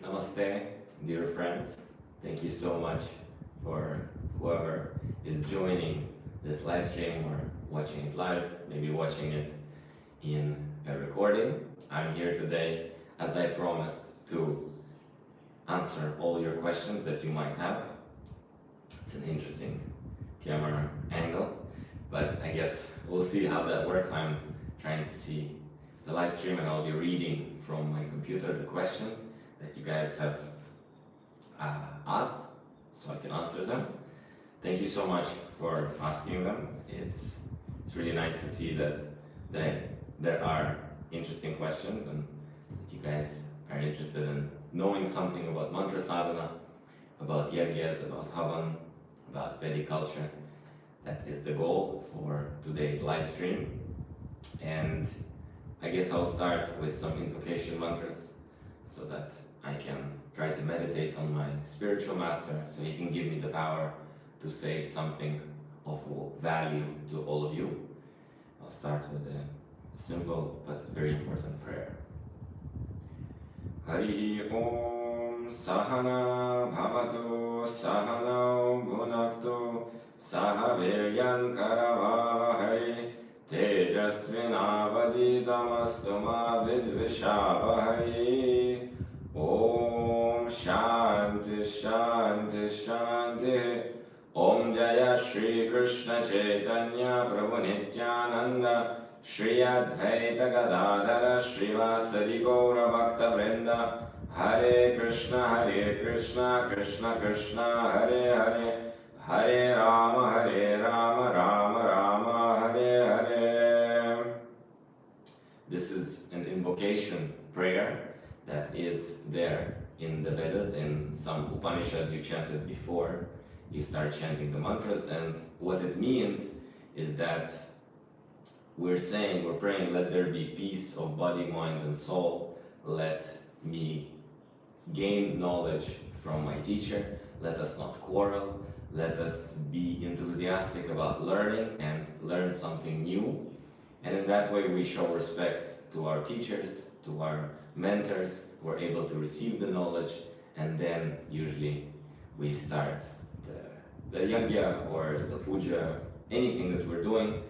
Namaste, dear friends. Thank you so much for whoever is joining this live stream or watching it live, maybe watching it in a recording. I'm here today, as I promised, to answer all your questions that you might have. It's an interesting camera angle, but I guess we'll see how that works. I'm trying to see the live stream and I'll be reading from my computer the questions that you guys have asked, so I can answer them. Thank you so much for asking them. It's really nice to see that there are interesting questions and that you guys are interested in knowing something about mantra sadhana, about yajnas, about havan, about Vedic culture. That is the goal for today's live stream. And I guess I'll start with some invocation mantras so that I can try to meditate on my spiritual master so he can give me the power to say something of value to all of you. I'll start with a simple but very important prayer. Hari Om Sahana Bhavatu Sahana Bhunaktu Sahaviryan Karavavahai Tejasvinavadidamastu ma vidvishavahai. Om Shanti Shanti Shanti. Om Jaya Shri Krishna Chaitanya Prabhu Nityananda Shri Advaita Gadadhara Srivasadi Gaura Bhakta Vrinda. Hare Krishna Krishna Krishna Hare Hare, Hare Rama Rama Rama Hare Hare. This is an invocation prayer that is there in the Vedas. In some Upanishads you chanted before you start chanting the mantras, and what it means is that we're praying, let there be peace of body, mind and soul. Let me gain knowledge from my teacher. Let us not quarrel. Let us be enthusiastic about learning and learn something new. And in that way we show respect to our teachers, to our mentors. We're able to receive the knowledge, and then usually we start the yajna or the puja, anything that we're doing.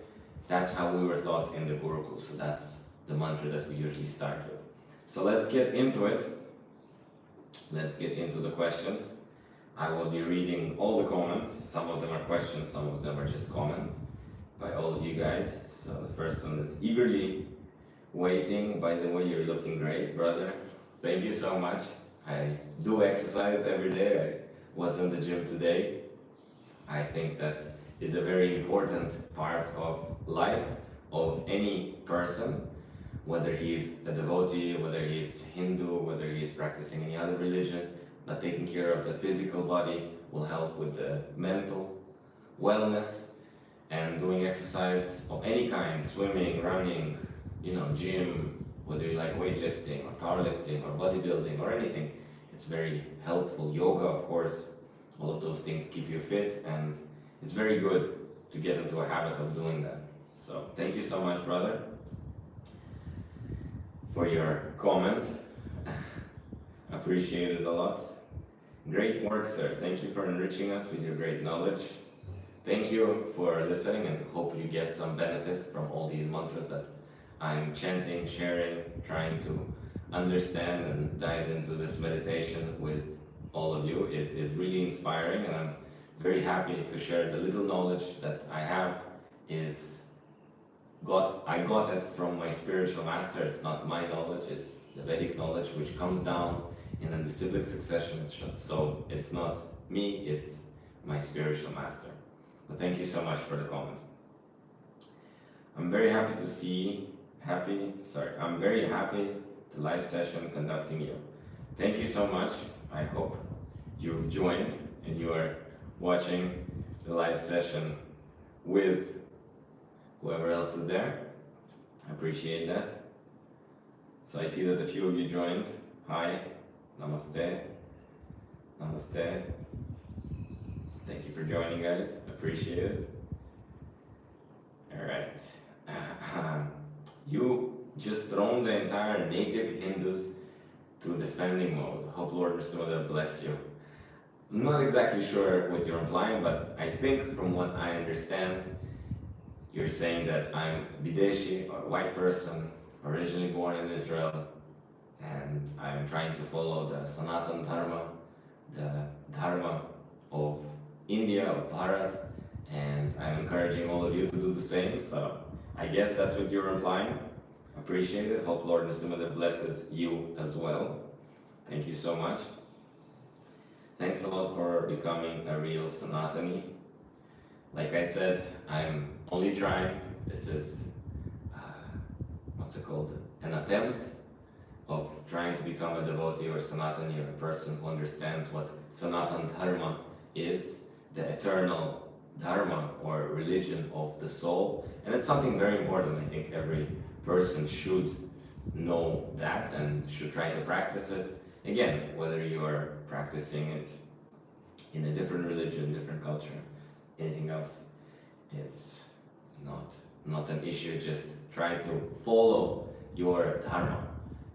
That's how we were taught in the Gurukul, so that's the mantra that we usually start with. So let's get into it. Let's get into the questions. I will be reading all the comments. Some of them are questions, some of them are just comments by all of you guys. So the first one is eagerly waiting. By the way, you're looking great, brother. Thank you so much. I do exercise every day. I was in the gym today. I think that is a very important part of life of any person, whether he's a devotee, whether he's Hindu, whether he's practicing any other religion. But taking care of the physical body will help with the mental wellness, and doing exercise of any kind, swimming, running, gym, whether you like weightlifting or powerlifting or bodybuilding or anything, it's very helpful. Yoga, of course, all of those things keep you fit, and it's very good to get into a habit of doing that. So thank you so much, brother, for your comment. Appreciate it a lot. Great work, sir. Thank you for enriching us with your great knowledge. Thank you for listening, and hope you get some benefit from all these mantras that I'm chanting, sharing, trying to understand and dive into this meditation with all of you. It is really inspiring, and I'm very happy to share the little knowledge that I have. I got it from my spiritual master. It's not my knowledge, it's the Vedic knowledge which comes down in the cyclic succession. So it's not me, it's my spiritual master. But thank you so much for the comment. I'm very happy the live session conducting you. Thank you so much. I hope you've joined and you are watching the live session with whoever else is there. I appreciate that. So I see that a few of you joined. Hi, namaste, namaste. Thank you for joining, guys. Appreciate it. All right. You just thrown the entire native Hindus to defending mode. Hope Lord Nrsimha bless you. I'm not exactly sure what you're implying, but I think from what I understand, you're saying that I'm Bideshi, or white person, originally born in Israel, and I'm trying to follow the Sanatan Dharma, the Dharma of India, of Bharat, and I'm encouraging all of you to do the same. So I guess that's what you're implying. Appreciate it. Hope Lord Nrsimha blesses you as well. Thank you so much. Thanks a lot for becoming a real Sanatani. Like I said, I'm only trying. This is, what's it called? An attempt of trying to become a devotee or Sanatani, or a person who understands what Sanatan Dharma is, the eternal Dharma or religion of the soul. And it's something very important. I think every person should know that and should try to practice it. Again, whether you are practicing it in a different religion, different culture, anything else, it's not an issue. Just try to follow your dharma.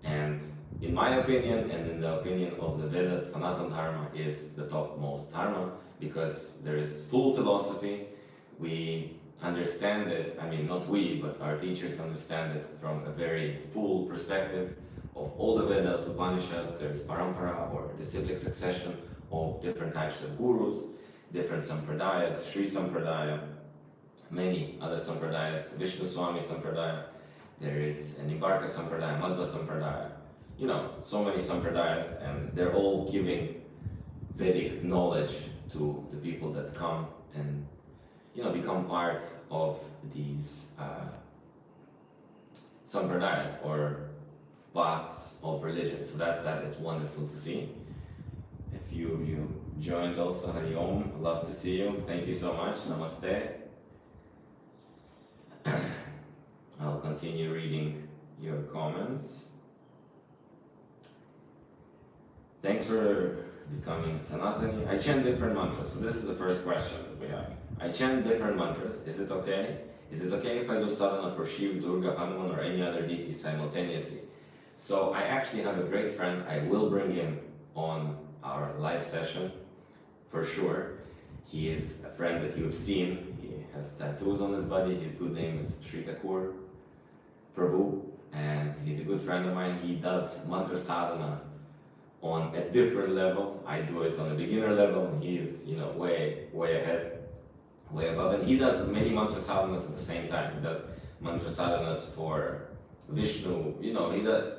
And in my opinion, and in the opinion of the Vedas, Sanatan Dharma is the topmost dharma, because there is full philosophy. We understand it, I mean, not we, but our teachers understand it from a very full perspective of all the Vedas, Upanishads. There's parampara, or disciplic succession of different types of gurus, different sampradayas, Sri Sampradaya, many other sampradayas, Vishnu Swami Sampradaya, there is an Nibarka Sampradaya, Madhva Sampradaya, you know, so many sampradayas, and they're all giving Vedic knowledge to the people that come and, you know, become part of these sampradayas or paths of religion. So that is wonderful to see. A few of you joined also, Hari Om, love to see you. Thank you so much. Namaste. I'll continue reading your comments. Thanks for becoming Sanatani. I chant different mantras. So this is the first question that we have. I chant different mantras. Is it okay? Is it okay if I do sadhana for Shiv, Durga, Hanuman, or any other deity simultaneously? So I actually have a great friend. I will bring him on our live session for sure. He is a friend that you've seen. He has tattoos on his body. His good name is Sri Thakur Prabhu, and he's a good friend of mine. He does mantra sadhana on a different level. I do it on a beginner level. He is, you know, way ahead, way above. And he does many mantra sadhanas at the same time. He does mantra sadhanas for Vishnu, you know, he does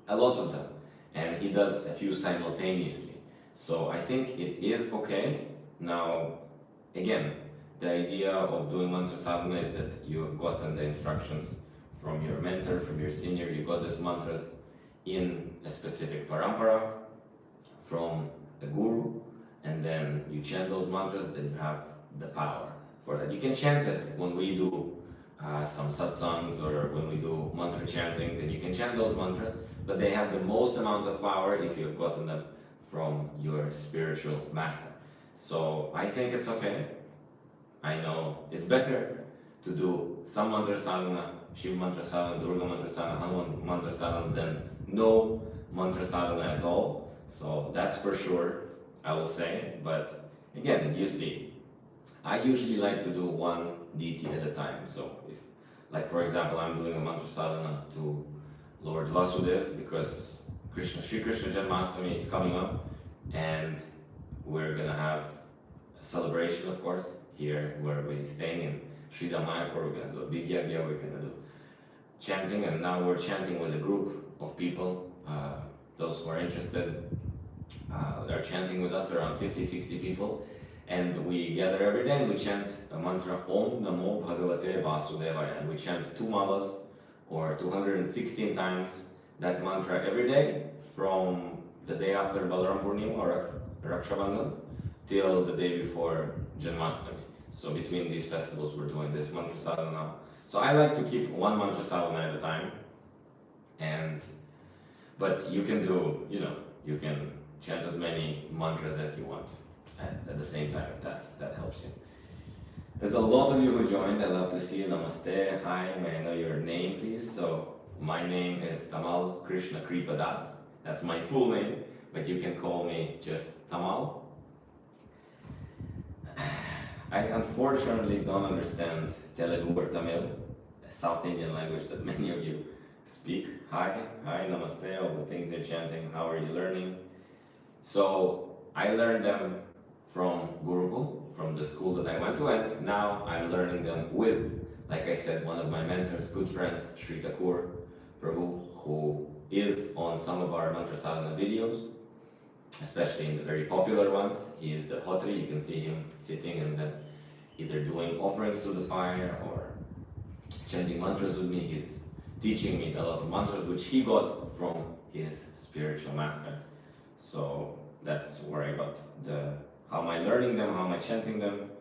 a lot of them. And he does a few simultaneously. So I think it is okay. Now, again, the idea of doing mantra sadhana is that you have gotten the instructions from your mentor, from your senior. You got these mantras in a specific parampara from a guru, and then you chant those mantras, then you have the power for that. You can chant it when we do some satsangs, or when we do mantra chanting, then you can chant those mantras, but they have the most amount of power if you've gotten them from your spiritual master. So I think it's okay. I know it's better to do some mantra sadhana, Shiv mantra sadhana, Durga mantra sadhana, Hanuman mantra sadhana, than no mantra sadhana at all. So that's for sure, I will say. But again, you see, I usually like to do one deity at a time. So if, like for example, I'm doing a mantra sadhana to Lord Vasudev, because Sri Krishna Janmashtami is coming up, and we're gonna have a celebration, of course, here where we're staying in Sridham Mayapur. We're gonna do a big yagya, we're gonna do chanting, and now we're chanting with a group of people. Those who are interested, they're chanting with us, around 50-60 people, and we gather every day and we chant a mantra, Om Namo Bhagavate Vasudevaya, and we chant 2 malas, or 216 times that mantra every day, from the day after Balaram Purnima or Raksha Bandhan till the day before Janmashtami. So between these festivals we're doing this mantra sadhana. So I like to keep one mantra sadhana at a time, but you can do, you know, you can chant as many mantras as you want at the same time, if that helps you. There's a lot of you who joined. I love to see you. Namaste. Hi, may I know your name, please? So my name is Tamal Krishna Kripadas. That's my full name, but you can call me just Tamal. I unfortunately don't understand Telugu or Tamil, a South Indian language that many of you speak. Hi, namaste, all the things they're chanting. How are you learning? So I learned them from Gurukul, from the school that I went to, and now I'm learning them with, like I said, one of my mentors, good friends, Sri Thakur Prabhu, who is on some of our mantra sadhana videos, especially in the very popular ones. He is the Hotri. You can see him sitting and then either doing offerings to the fire or chanting mantras with me. He's teaching me a lot of mantras which he got from his spiritual master. So that's where I got how am I learning them, how am I chanting them,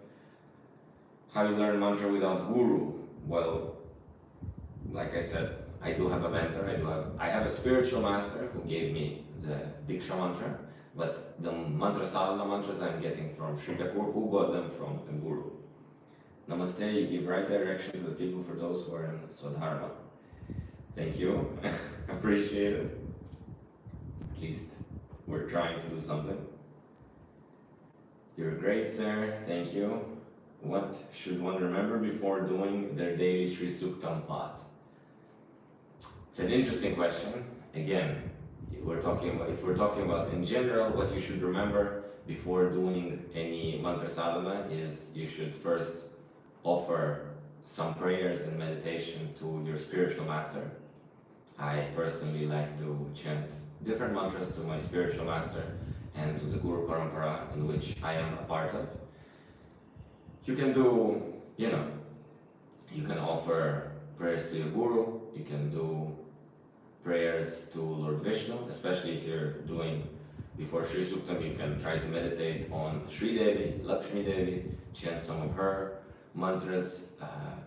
how you learn mantra without guru. Well, like I said, I do have a mentor, I have a spiritual master who gave me the Diksha mantra, but the mantra sadhana mantras I'm getting from Sri Thakur, who got them from a guru. Namaste, you give right direction to the people for those who are in Swadharma. Thank you, appreciate it. At least we're trying to do something. You're great, sir, thank you. What should one remember before doing their daily Sri Suktam Path? It's an interesting question. Again, if we're talking about in general, what you should remember before doing any mantra sadhana is you should first offer some prayers and meditation to your spiritual master. I personally like to chant different mantras to my spiritual master and to the Guru Parampara in which I am a part of. You can do, you can offer prayers to your Guru, you can do prayers to Lord Vishnu, especially if you're doing before Sri Suktam, you can try to meditate on Sri Devi, Lakshmi Devi, chant some of her mantras.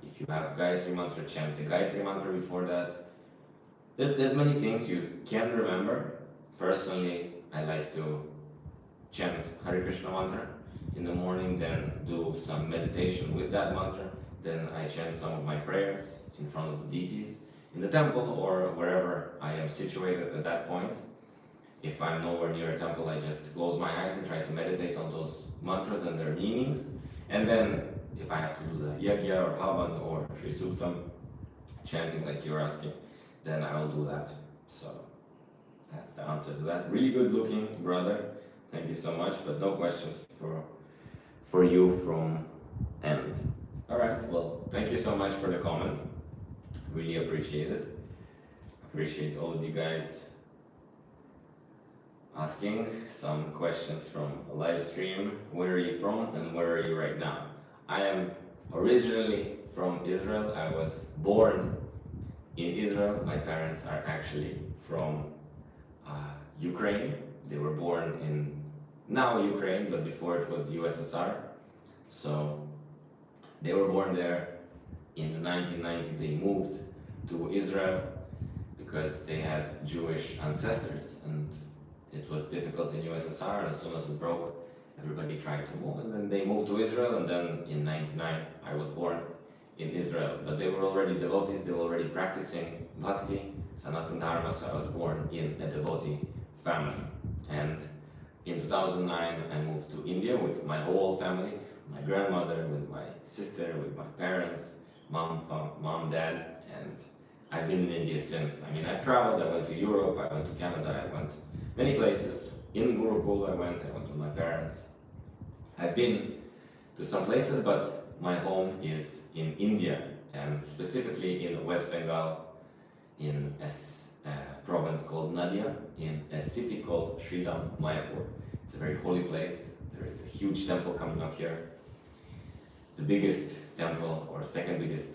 If you have Gayatri mantra, chant the Gayatri mantra before that. There's many things you can remember. Personally, I like to chant Hare Krishna mantra in the morning, then do some meditation with that mantra, then I chant some of my prayers in front of the deities in the temple or wherever I am situated at that point. If I'm nowhere near a temple, I just close my eyes and try to meditate on those mantras and their meanings. And then if I have to do the Yagya or Havan or Sri Suktam chanting like you're asking, then I will do that. So that's the answer to that. Really good looking brother. Thank you so much, but no questions for you from end. Alright, well, thank you so much for the comment. Really appreciate it. Appreciate all of you guys asking some questions from a live stream. Where are you from and where are you right now? I am originally from Israel. I was born in Israel. My parents are actually from Ukraine. They were born in now Ukraine, but before it was USSR. So they were born there. In the 1990s, they moved to Israel because they had Jewish ancestors, and it was difficult in USSR. And as soon as it broke, everybody tried to move, and then they moved to Israel. And then in '99, I was born in Israel. But they were already devotees; they were already practicing bhakti, Sanatana Dharma. So I was born in a devotee family. And in 2009, I moved to India with my whole family, my grandmother, with my sister, with my parents, mom, dad, and I've been in India since. I mean, I've traveled, I went to Europe, I went to Canada, I went many places. In Gurukul I went with my parents. I've been to some places, but my home is in India, and specifically in West Bengal, in a province called Nadia, in a city called Sridham, Mayapur. It's a very holy place. There is a huge temple coming up here. The biggest temple, or second biggest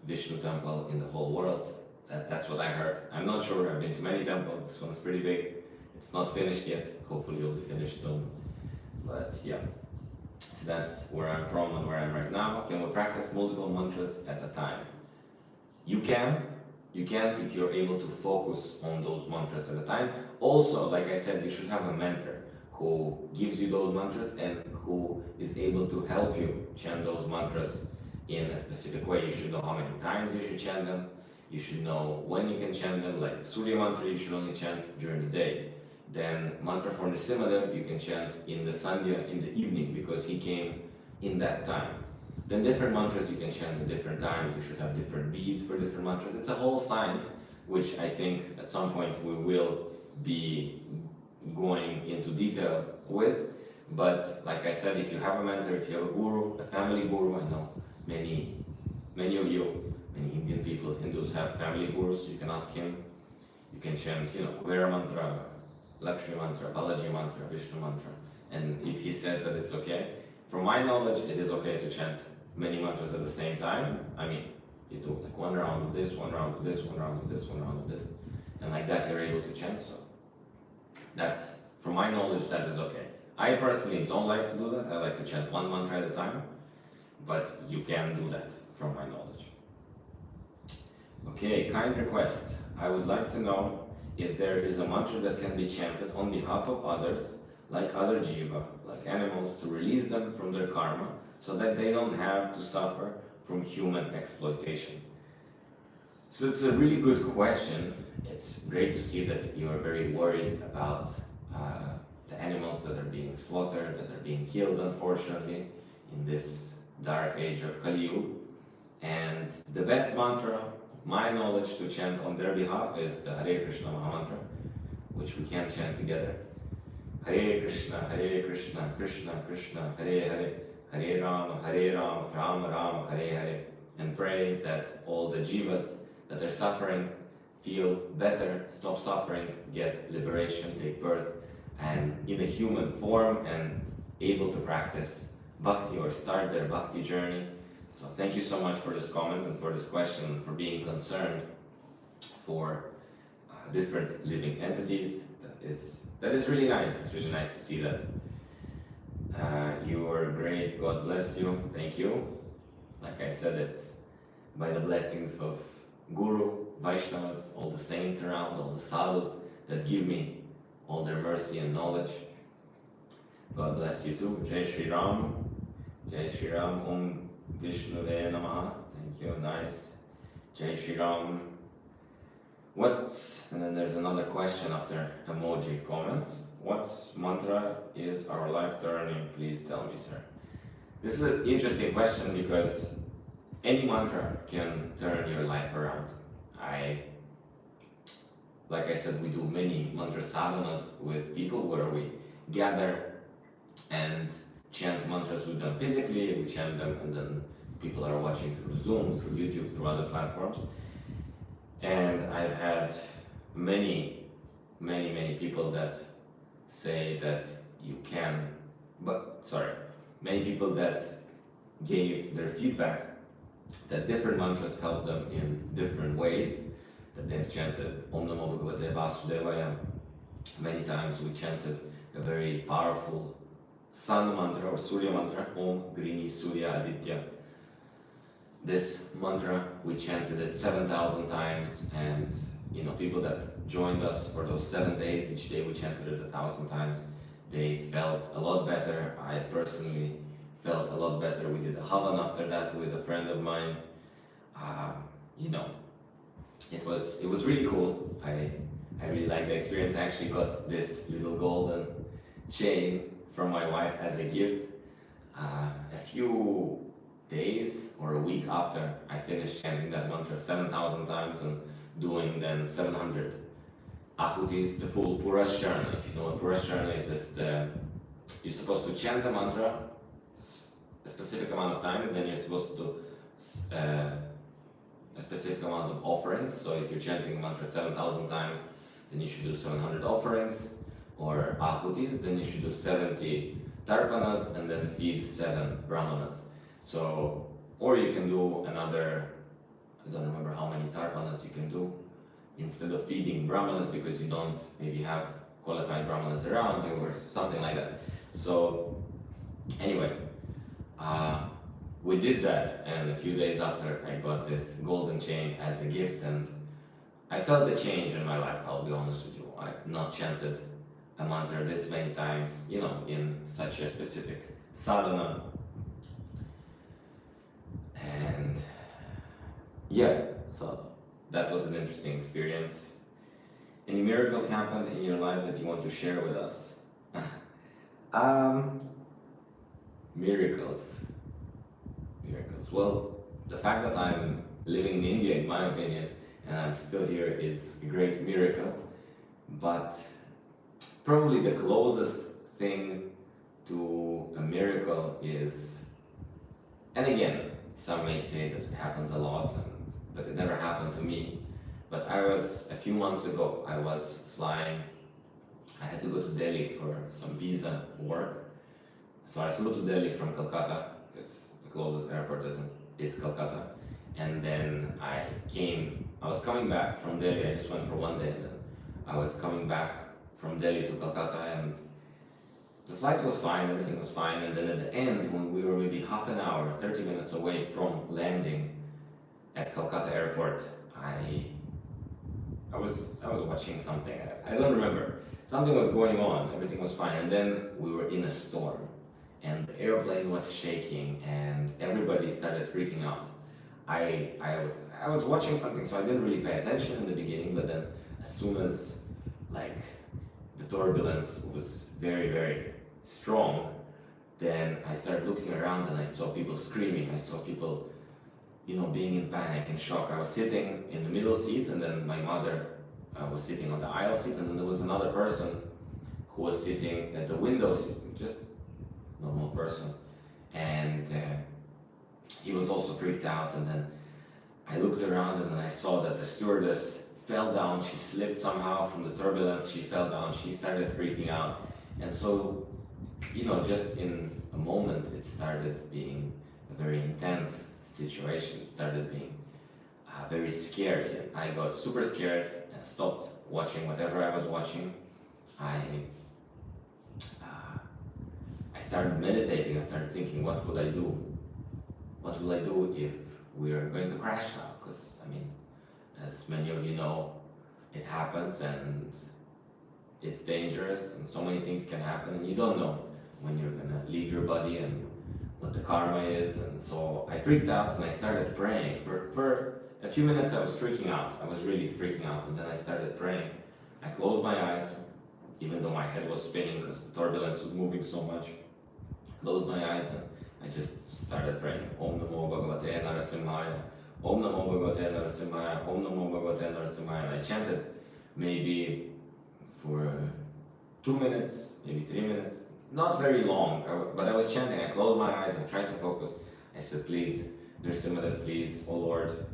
Vishnu temple in the whole world. That's what I heard. I'm not sure, I've been to many temples. This one's pretty big. It's not finished yet. Hopefully it'll be finished soon. But yeah, so that's where I'm from and where I'm right now. Can we practice multiple mantras at a time? You can if you're able to focus on those mantras at a time. Also, like I said, you should have a mentor who gives you those mantras and who is able to help you chant those mantras in a specific way. You should know how many times you should chant them. You should know when you can chant them, like Surya mantra you should only chant during the day. Then mantra for Nrsimhadev you can chant in the Sandhya in the evening because he came in that time. Then different mantras you can chant at different times. You should have different beads for different mantras. It's a whole science, which I think at some point we will be going into detail with. But like I said, if you have a mentor, if you have a guru, a family guru, I know many of you, many Indian people, Hindus have family gurus. You can ask him. You can chant, Kubera mantra, Lakshmi mantra, Balaji mantra, Vishnu mantra, and if he says that it's okay, from my knowledge, it is okay to chant many mantras at the same time. I mean, you do like one round of this, one round of this, one round of this, one round of this, and like that you're able to chant. So that's, from my knowledge, that is okay. I personally don't like to do that. I like to chant one mantra at a time, but you can do that from my knowledge. Okay, kind request. I would like to know if there is a mantra that can be chanted on behalf of others, like other jiva, like animals, to release them from their karma, so that they don't have to suffer from human exploitation. So it's a really good question. It's great to see that you are very worried about the animals that are being slaughtered, that are being killed, unfortunately, in this dark age of Kali Yuga. And the best mantra, of my knowledge, to chant on their behalf is the Hare Krishna Mahamantra, which we can chant together. Hare Krishna, Krishna Krishna, Hare Hare, Hare Rama, Rama Rama, Hare Hare. And pray that all the jivas that are suffering feel better, stop suffering, get liberation, take birth, and in a human form, and able to practice bhakti or start their bhakti journey. So thank you so much for this comment and for this question, and for being concerned for different living entities. That is really nice. It's really nice to see that. You are great. God bless you. Thank you. Like I said, it's by the blessings of Guru, Vaishnavas, all the saints around, all the sadhus that give me all their mercy and knowledge. God bless you too. Jai Shri Ram. Jai Shri Ram. Om Vishnuvaya Namaha. Thank you. Nice. Jai Shri Ram. And then there's another question after emoji comments. What mantra is our life turning? Please tell me, sir. This is an interesting question because any mantra can turn your life around. Like I said, we do many mantra sadhanas with people where we gather and chant mantras with them physically. We chant them and then people are watching through Zoom, through YouTube, through other platforms. And I've had many people that say that you can, many people that gave their feedback that different mantras help them in different ways, that they've chanted Om Namo Bhagavate Vasudevaya. Many times we chanted a very powerful sun mantra or Surya mantra, Om Grini Surya Aditya. This mantra, we chanted it 7,000 times, and people that joined us for those 7 days, each day we chanted it 1,000 times. They felt a lot better. I personally felt a lot better. We did a Havan after that with a friend of mine. It was really cool. I really liked the experience. I actually got this little golden chain from my wife as a gift a few days or a week after I finished chanting that mantra 7,000 times and doing then 700 ahutis, the full Purasharana. If you know what Purasharana is, you're supposed to chant the mantra a specific amount of times, then you're supposed to do a specific amount of offerings. So if you're chanting the mantra 7,000 times, then you should do 700 offerings, or ahutis, then you should do 70 tarpanas and then feed 7 brahmanas. So, or you can do another, I don't remember how many tarpanas you can do instead of feeding brahmanas, because you don't maybe have qualified brahmanas around you or something like that. So anyway, we did that, and a few days after I got this golden chain as a gift, and I felt the change in my life, I'll be honest with you. I've not chanted a mantra this many times, in such a specific sadhana. And yeah, so that was an interesting experience. Any miracles happened in your life that you want to share with us? um, miracles. Well, the fact that I'm living in India, in my opinion, and I'm still here is a great miracle. But probably the closest thing to a miracle is, and again, some may say that it happens a lot, but it never happened to me. But a few months ago, I was flying. I had to go to Delhi for some visa work. So I flew to Delhi from Calcutta, because the closest airport is Calcutta. And then I was coming back from Delhi. I just went for one day, and then I was coming back from Delhi to Calcutta, and the flight was fine, everything was fine. And then at the end, when we were maybe half an hour, 30 minutes away from landing at Calcutta airport, I was watching something. I don't remember. Something was going on. Everything was fine. And then we were in a storm, and the airplane was shaking, and everybody started freaking out. I was watching something, so I didn't really pay attention in the beginning. But then, as soon as like the turbulence was very, very strong, then I started looking around, and I saw people screaming. I saw people, being in panic and shock. I was sitting in the middle seat, and then my mother was sitting on the aisle seat, and then there was another person who was sitting at the window seat, just normal person, and he was also freaked out. And then I looked around, and then I saw that the stewardess fell down. She slipped somehow from the turbulence. She fell down. She started freaking out, and so just in a moment, it started being a very intense situation. It started being very scary. I got super scared and stopped watching whatever I was watching. I started meditating. I started thinking, what would I do? What will I do if we are going to crash now? Because, as many of you know, it happens, and it's dangerous, and so many things can happen, and you don't know when you're gonna leave your body and what the karma is. And so I freaked out, and I started praying. For a few minutes I was freaking out. I was really freaking out, and then I started praying. I closed my eyes, even though my head was spinning because the turbulence was moving so much. I closed my eyes, and I just started praying. Om Namo Bhagavate Narasimhaya. Om Namo Bhagavate Narasimhaya. Om Namo Bhagavate Narasimhaya. And I chanted maybe for 2 minutes, maybe 3 minutes. Not very long, but I was chanting. I closed my eyes. I tried to focus. I said, please, Narasimhadev, please, oh Lord,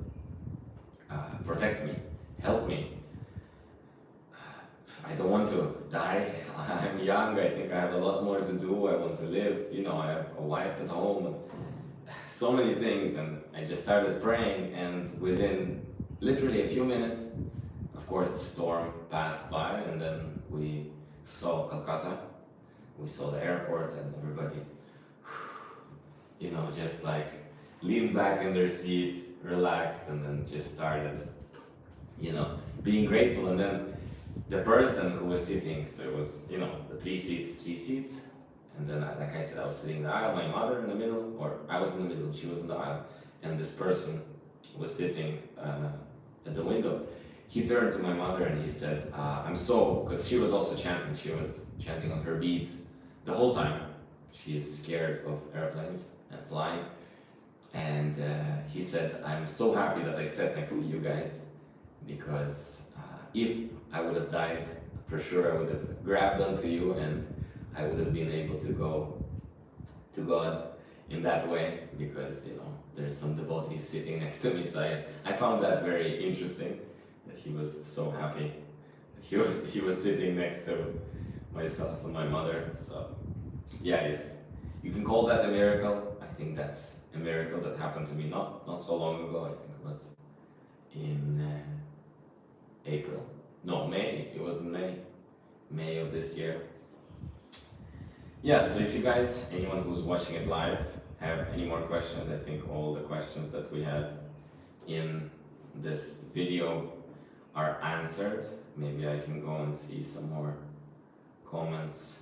protect me, help me. I don't want to die. I'm young. I think I have a lot more to do. I want to live. I have a wife at home, and so many things. And I just started praying, and within literally a few minutes, of course, the storm passed by, and then we saw Calcutta. We saw the airport, and everybody, just like leaned back in their seat, relaxed, and then just started, being grateful. And then the person who was sitting, so it was, the three seats, and then, like I said, I was sitting in the aisle, my mother in the middle, or I was in the middle, she was in the aisle, and this person was sitting at the window. He turned to my mother and he said, because she was also chanting, she was chanting on her beads the whole time. She is scared of airplanes and flying. And he said, I'm so happy that I sat next to you guys, because if I would have died, for sure I would have grabbed onto you, and I would have been able to go to God in that way, because there's some devotees sitting next to me. So I found that very interesting, that he was so happy that he was sitting next to myself and my mother. So yeah, if you can call that a miracle, I think that's a miracle that happened to me not so long ago. I think it was in April. No, May. It was in May of this year. Yeah, so if you guys, anyone who's watching it live, have any more questions, I think all the questions that we had in this video are answered. Maybe I can go and see some more comments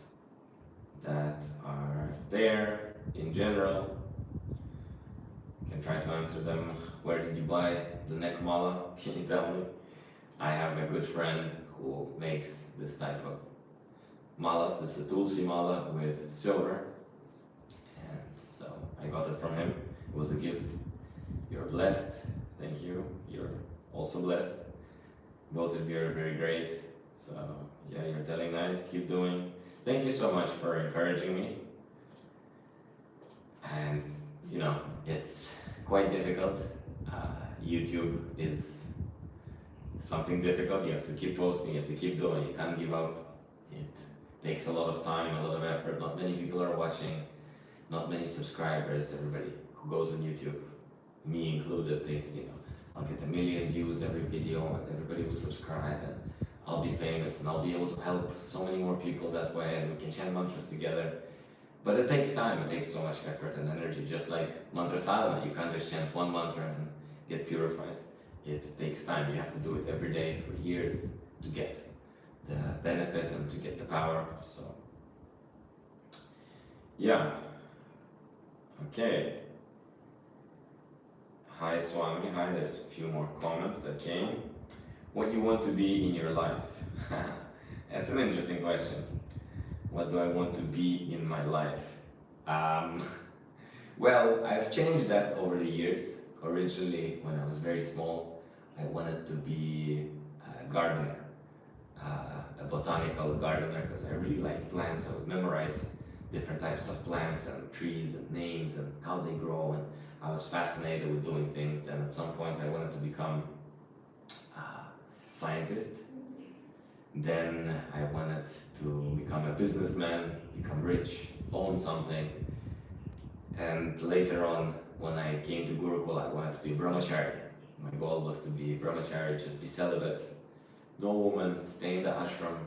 that are there in general. I can try to answer them. Where did you buy the neck mala? Can you tell me? I have a good friend who makes this type of malas. This is a tulsi mala with silver, and so I got it from him. It was a gift. You're blessed. Thank you. You're also blessed. Both of you are very great. So yeah, you're telling nice. Keep doing. Thank you so much for encouraging me. And you know, it's quite difficult. YouTube is something difficult. You have to keep posting, you have to keep doing, you can't give up. It takes a lot of time, a lot of effort. Not many people are watching, not many subscribers. Everybody who goes on YouTube, me included, thinks, you know, I'll get 1 million views every video and everybody will subscribe and I'll be famous and I'll be able to help so many more people that way and we can chant mantras together. But it takes time, it takes so much effort and energy. Just like mantra sadhana, you can't just chant one mantra and get purified. It takes time, you have to do it every day for years to get the benefit and to get the power. So yeah, okay. Hi Swami, hi, there's a few more comments that came. What you want to be in your life? That's an interesting question. What do I want to be in my life? Well, I've changed that over the years. Originally, when I was very small, I wanted to be a gardener, a botanical gardener, because I really liked plants. I would memorize different types of plants and trees and names and how they grow, and I was fascinated with doing things. Then at some point I wanted to become a scientist. Then I wanted to become a businessman, become rich, own something. And later on, when I came to Gurukul, I wanted to be brahmachari. My goal was to be brahmachari, just be celibate, no woman, stay in the ashram.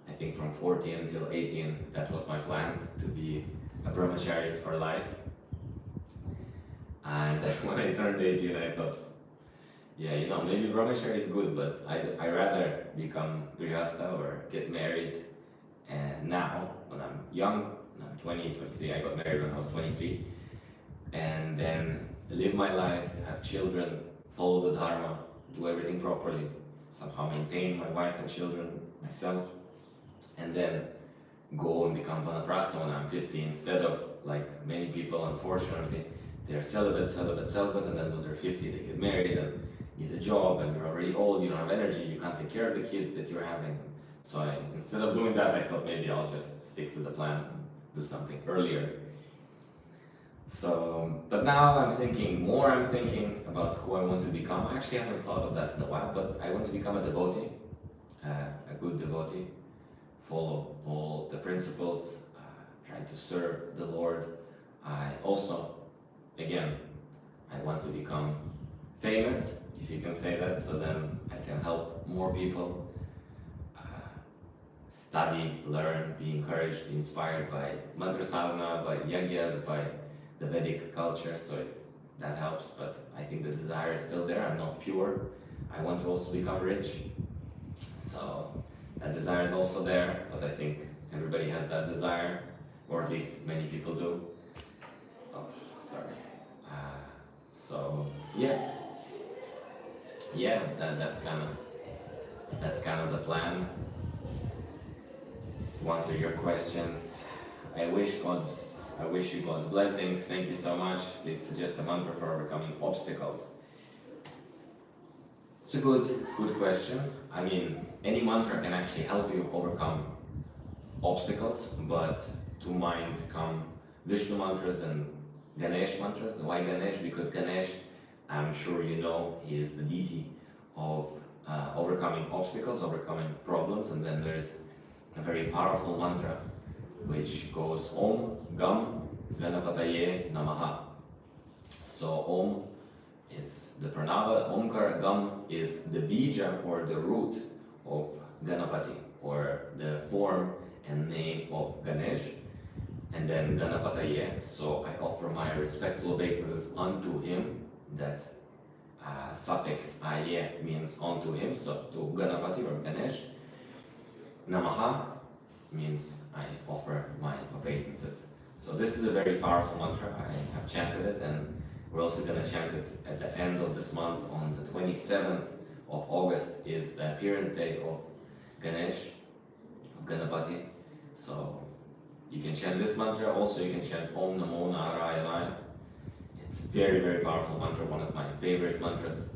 I think from 14 until 18, that was my plan, to be a brahmachari for life. And when I turned 18, I thought, yeah, you know, maybe brahmachari is good, but I rather become grihastha or get married. And now, when I'm young, I'm 20, 23, I got married when I was 23, and then live my life, have children, follow the dharma, do everything properly, somehow maintain my wife and children, myself, and then go and become vanaprastha when I'm 50, instead of like many people, unfortunately, they're celibate, and then when they're 50, they get married and need a job, and you're already old, you don't have energy, you can't take care of the kids that you're having. So instead of doing that, I thought maybe I'll just stick to the plan and do something earlier. So, but now I'm thinking about who I want to become. I actually haven't thought of that in a while, but I want to become a devotee, a good devotee, follow all the principles, try to serve the Lord. I also, again, I want to become famous, if you can say that, so then I can help more people study, learn, be encouraged, be inspired by mantra sadhana, by yagyas, by the Vedic culture, so if that helps. But I think the desire is still there. I'm not pure. I want to also become rich, so that desire is also there, but I think everybody has that desire, or at least many people do. Oh, sorry. So yeah, that's kind of the plan. To answer your questions, I wish you God's blessings. Thank you so much. Please suggest a mantra for overcoming obstacles. It's a good question. I mean, any mantra can actually help you overcome obstacles, but to mind come Vishnu mantras and Ganesh mantras. Why Ganesh? Because Ganesh, I'm sure you know, he is the deity of overcoming obstacles, overcoming problems, and then there's a very powerful mantra which goes Om Gam Ganapataye Namaha. So Om is the pranava, Omkar, Gam is the bija or the root of Ganapati, or the form and name of Ganesh, and then Ganapataye, so I offer my respectful obeisances unto him. That suffix aye means unto him, so to Ganapati or Ganesh. Namaha means I offer my obeisances. So this is a very powerful mantra. I have chanted it, and We're also going to chant it at the end of this month. On the 27th of August is the appearance day of Ganesh, of Ganapati. So you can chant this mantra. Also, you can chant Om Namo Narayana. It's very, very powerful mantra. One of my favorite mantras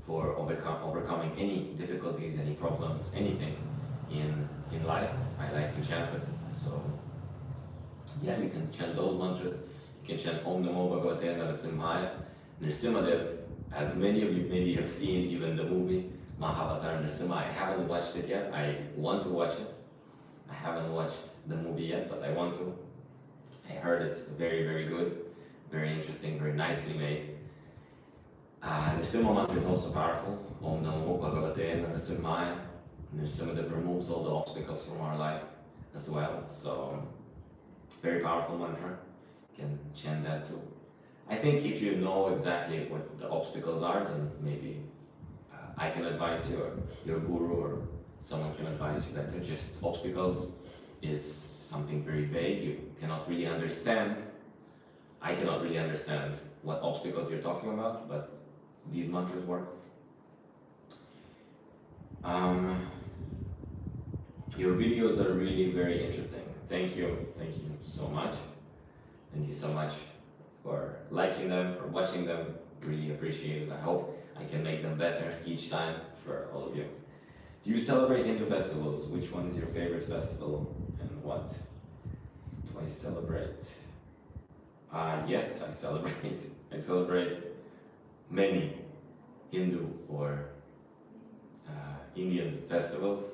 for overcoming any difficulties, any problems, anything in life. I like to chant it. So yeah, you can chant those mantras. You can chant Om Namo Bhagavate Narasimhaya. Nrsimhadev, as many of you maybe have seen even the movie Mahavatar Nrsimha. I haven't watched it yet. I want to watch it. I haven't watched the movie yet, but I want to. I heard it's very, very good, very interesting, very nicely made. Nrsimha mantra is also powerful. Om Namo Bhagavate Narasimhaya. Nrsimhadev removes all the obstacles from our life as well. So, very powerful mantra. You can chant that too. I think if you know exactly what the obstacles are, then maybe I can advise you, or your guru, or someone can advise you better. Just obstacles is something very vague. You cannot really understand. I cannot really understand what obstacles you're talking about, but these mantras work. Your videos are really very interesting. Thank you so much. Thank you so much for liking them, for watching them. Really appreciate it. I hope I can make them better each time for all of you. Do you celebrate Hindu festivals? Which one is your favorite festival and what do I celebrate? Yes, I celebrate. I celebrate many Hindu or Indian festivals.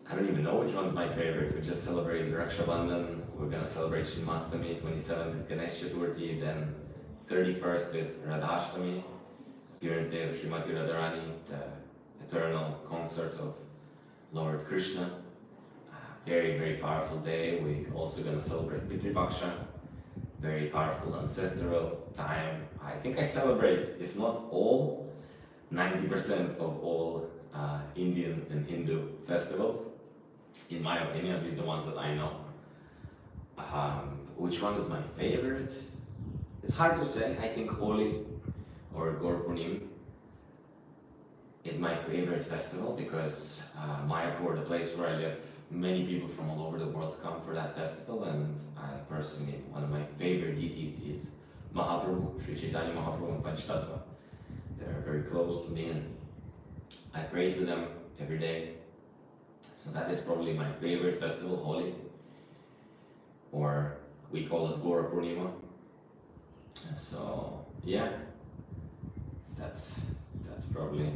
I don't even know which one's my favorite. We just celebrated Raksha Bandhan. We're gonna celebrate Srimastami. 27th is Ganesh Chaturthi. Then 31st is Radhashtami, appearance day of Srimati Radharani, the eternal concert of Lord Krishna. Very, very powerful day. We're also gonna celebrate Pitri Paksha. Very powerful ancestral time. I think I celebrate, if not all, 90% of all Indian and Hindu festivals. In my opinion, at least the ones that I know. Which one is my favorite? It's hard to say. I think Holi or Gaur Purnima is my favorite festival because Mayapur, the place where I live, many people from all over the world come for that festival, and I personally, one of my favorite deities is Mahaprabhu, Sri Chaitanya Mahaprabhu and Panchtattva. They're very close to me and I pray to them every day. So that is probably my favorite festival, Holi, or we call it Gaur Purnima. So yeah, that's probably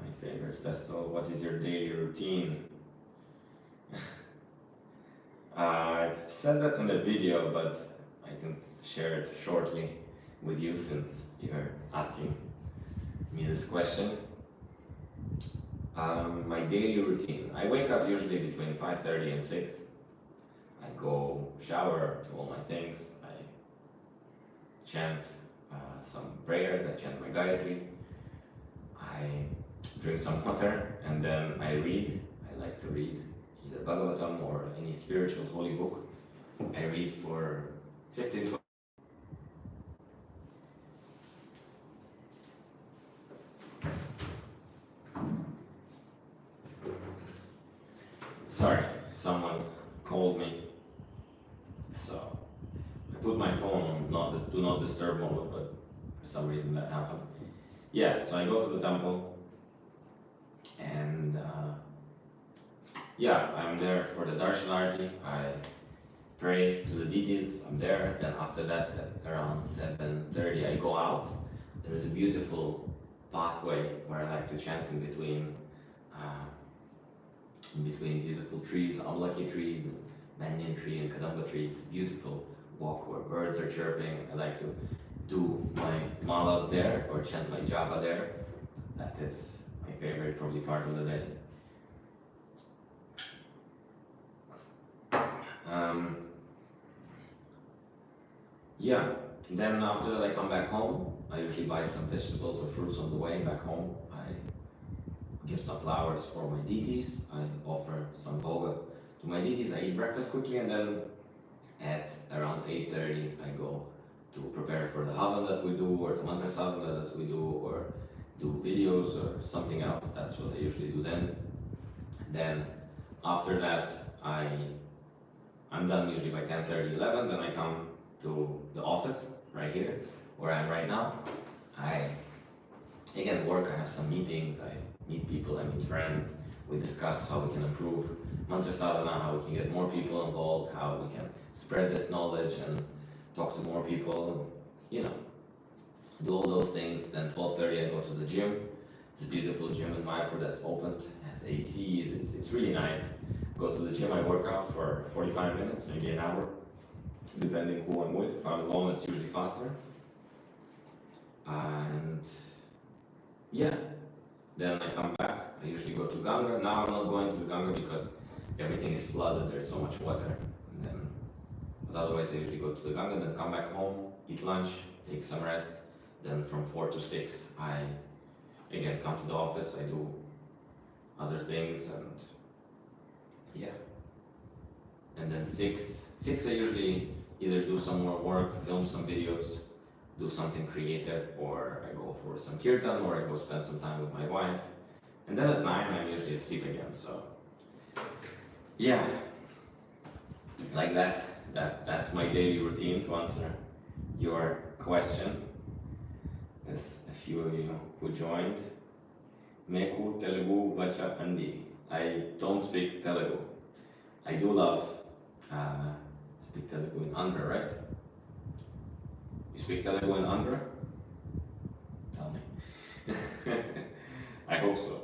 my favorite festival. What is your daily routine? I've said that in the video, but I can share it shortly with you since you're asking me this question. My daily routine. I wake up usually between 5:30 and 6. I go shower, do all my things. I chant some prayers. I chant my Gayatri. I drink some water and then I read. I like to read either Bhagavatam or any spiritual holy book. I read for 15-20. Sorry, someone called me, so I put my phone on do not disturb mode, but for some reason that happened. Yeah, so I go to the temple, and yeah, I'm there for the Darshanarti. I pray to the deities. I'm there. Then after that, at around 7:30, I go out. There is a beautiful pathway where I like to chant in between beautiful trees, amlaki trees, and banyan tree and kadamba tree. It's a beautiful walk where birds are chirping. I like to do my malas there or chant my japa there. That is my favorite probably part of the day. Yeah, then after that I come back home. I usually buy some vegetables or fruits on the way back home. I give some flowers for my deities. I offer some bhoga to my deities. I eat breakfast quickly and then at around 8:30 I go to prepare for the Havan that we do, or the mantra sadhana that we do, or do videos or something else. That's what I usually do then. Then after that, I'm done usually by 10:30, 11. Then I come to the office right here, where I'm right now. I again work. I have some meetings. I meet people. I meet friends. We discuss how we can improve mantra sadhana, how we can get more people involved, how we can spread this knowledge and talk to more people. You know, do all those things. Then 12:30, I go to the gym. It's a beautiful gym in Mayapur that's opened. It has AC. It's really nice. Go to the gym. I work out for 45 minutes, maybe an hour, depending who I'm with. If I'm alone, it's usually faster. And yeah, then I come back. I usually go to Ganga. Now I'm not going to the Ganga because everything is flooded. There's so much water. But otherwise, I usually go to the Ganga, then come back home, eat lunch, take some rest. Then from 4 to 6, I again come to the office. I do other things, and yeah. And then 6 I usually either do some more work, film some videos, do something creative, or I go for some kirtan, or I go spend some time with my wife. And then at 9, I'm usually asleep again. So yeah, like that. That's my daily routine, to answer your question. There's a few of you who joined. Meku Telugu Vacha Andi. I don't speak Telugu. I do love speak Telugu in Andhra, right? You speak Telugu in Andhra? Tell me. I hope so.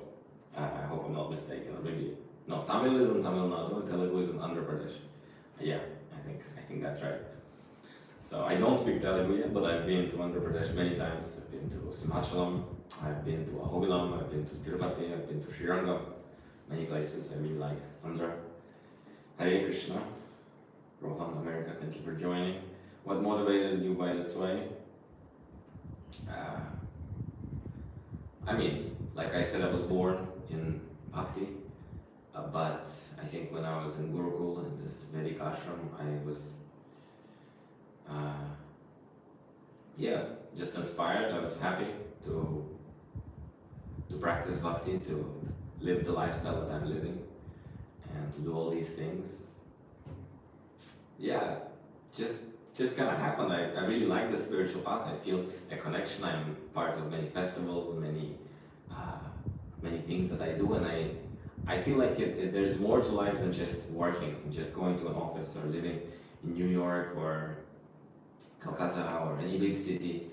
I hope I'm not mistaken. Or maybe no. Tamil is in Tamil Nadu, and Telugu is in Andhra Pradesh. Yeah, I think that's right. So I don't speak Telugu yet, but I've been to Andhra Pradesh many times. I've been to Simhachalam, I've been to Ahobilam, I've been to Tirupati, I've been to Srirangam, many places. I really like Andhra. Hare Krishna. Rohan, America, thank you for joining. What motivated you by this way? I mean, like I said, I was born in Bhakti, but I think when I was in Gurukul, in this Vedic ashram, I was, just inspired. I was happy to practice Bhakti, to live the lifestyle that I'm living, and to do all these things. Yeah, just kind of happened. I really like the spiritual path. I feel a connection. I'm part of many festivals, many things that I do, and I feel like there's more to life than just working, just going to an office, or living in New York or Calcutta or any big city.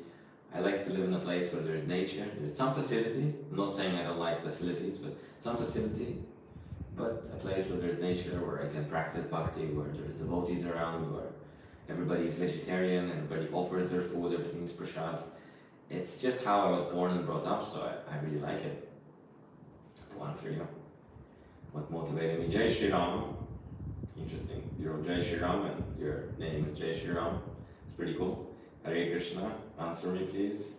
I like to live in a place where there's nature, there's some facility. I'm not saying I don't like facilities, but some facility. But a place where there's nature, where I can practice bhakti, where there's devotees around, where everybody's vegetarian, everybody offers their food, everything is prasad. It's just how I was born and brought up, so I really like it. To answer you, what motivated me? Jai Shri Ram. Interesting. You wrote Jai Shri Ram and your name is Jai Shri Ram. It's pretty cool. Hare Krishna. Answer me, please.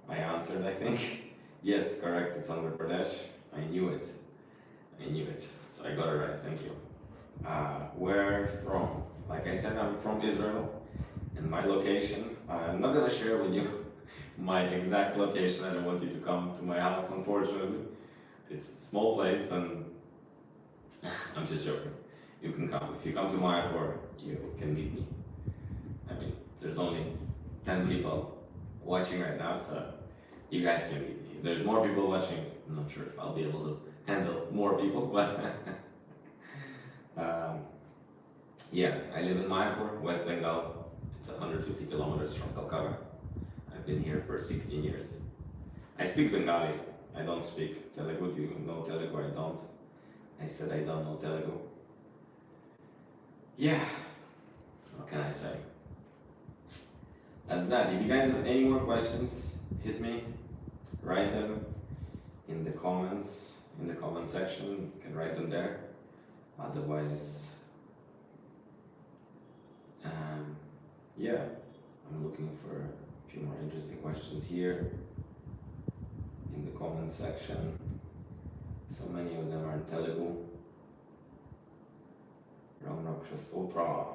I answered, I think. Yes, correct. It's Andhra Pradesh. I knew it. So I got it right. Thank you. Where from? Like I said, I'm from Israel, and my location, I'm not gonna share with you my exact location. I don't want you to come to my house, unfortunately. It's a small place, and I'm just joking. You can come. If you come to Mayapur, you can meet me. I mean, there's only 10 people watching right now, so you guys can meet me. If there's more people watching, I'm not sure if I'll be able to handle more people, but yeah, I live in Mayapur, West Bengal. It's 150 kilometers from Calcutta. I've been here for 16 years. I speak Bengali. I don't speak Telugu. Do you know Telugu? I don't. I said I don't know Telugu. Yeah, what can I say? That's that. If you guys have any more questions, hit me, write them in the comments, in the comment section. You can write them there. Otherwise, yeah, I'm looking for a few more interesting questions here in the comment section. So many of them are in Telugu. Ram Raksha Stotra.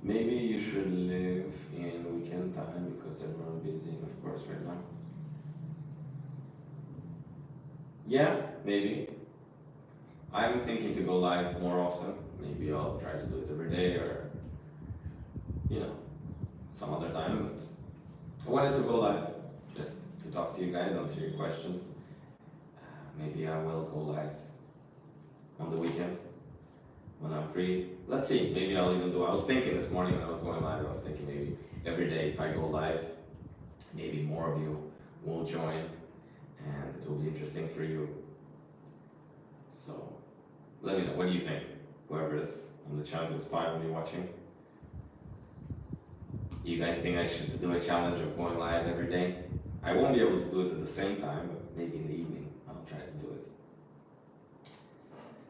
Maybe you should live in weekend time because everyone's busy, of course, right now. Yeah, maybe. I'm thinking to go live more often. Maybe I'll try to do it every day or, you know, some other time. But I wanted to go live just to talk to you guys, answer your questions. Maybe I will go live on the weekend when I'm free. Let's see, maybe I'll even do. I was thinking this morning when I was going live, I was thinking maybe every day if I go live, maybe more of you will join and it will be interesting for you. So let me know, what do you think? Whoever is on the channel is finally watching. You guys think I should do a challenge of going live every day? I won't be able to do it at the same time, but maybe in the evening I'll try to do it.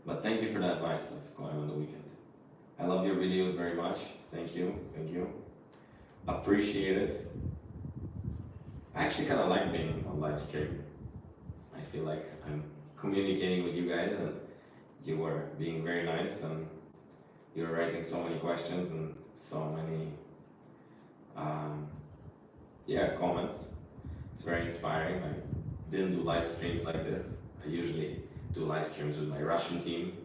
But thank you for the advice of going on the weekend. I love your videos very much. Thank you, thank you. Appreciate it. I actually kind of like being on live stream. I feel like I'm communicating with you guys and you were being very nice and you were writing so many questions and so many comments. It's very inspiring. I didn't do live streams like this. I usually do live streams with my Russian team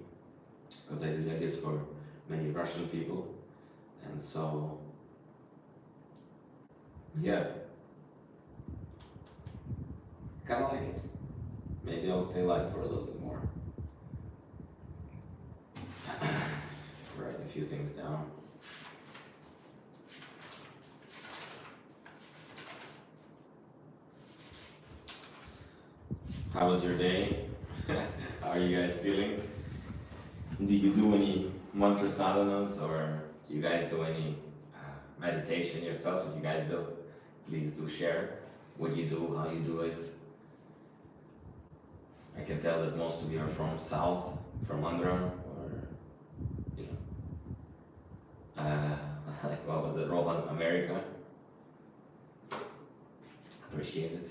because I do this for many Russian people, and so yeah, kind of like it. Maybe I'll stay live for a little bit more. Write a few things down. How was your day? How are you guys feeling? Do you do any mantra sadhanas or do you guys do any meditation yourself? If you guys do, please do share what you do, how you do it. I can tell that most of you are from South, from Andhra, or you know, like what was it, Rohan, America. Appreciate it.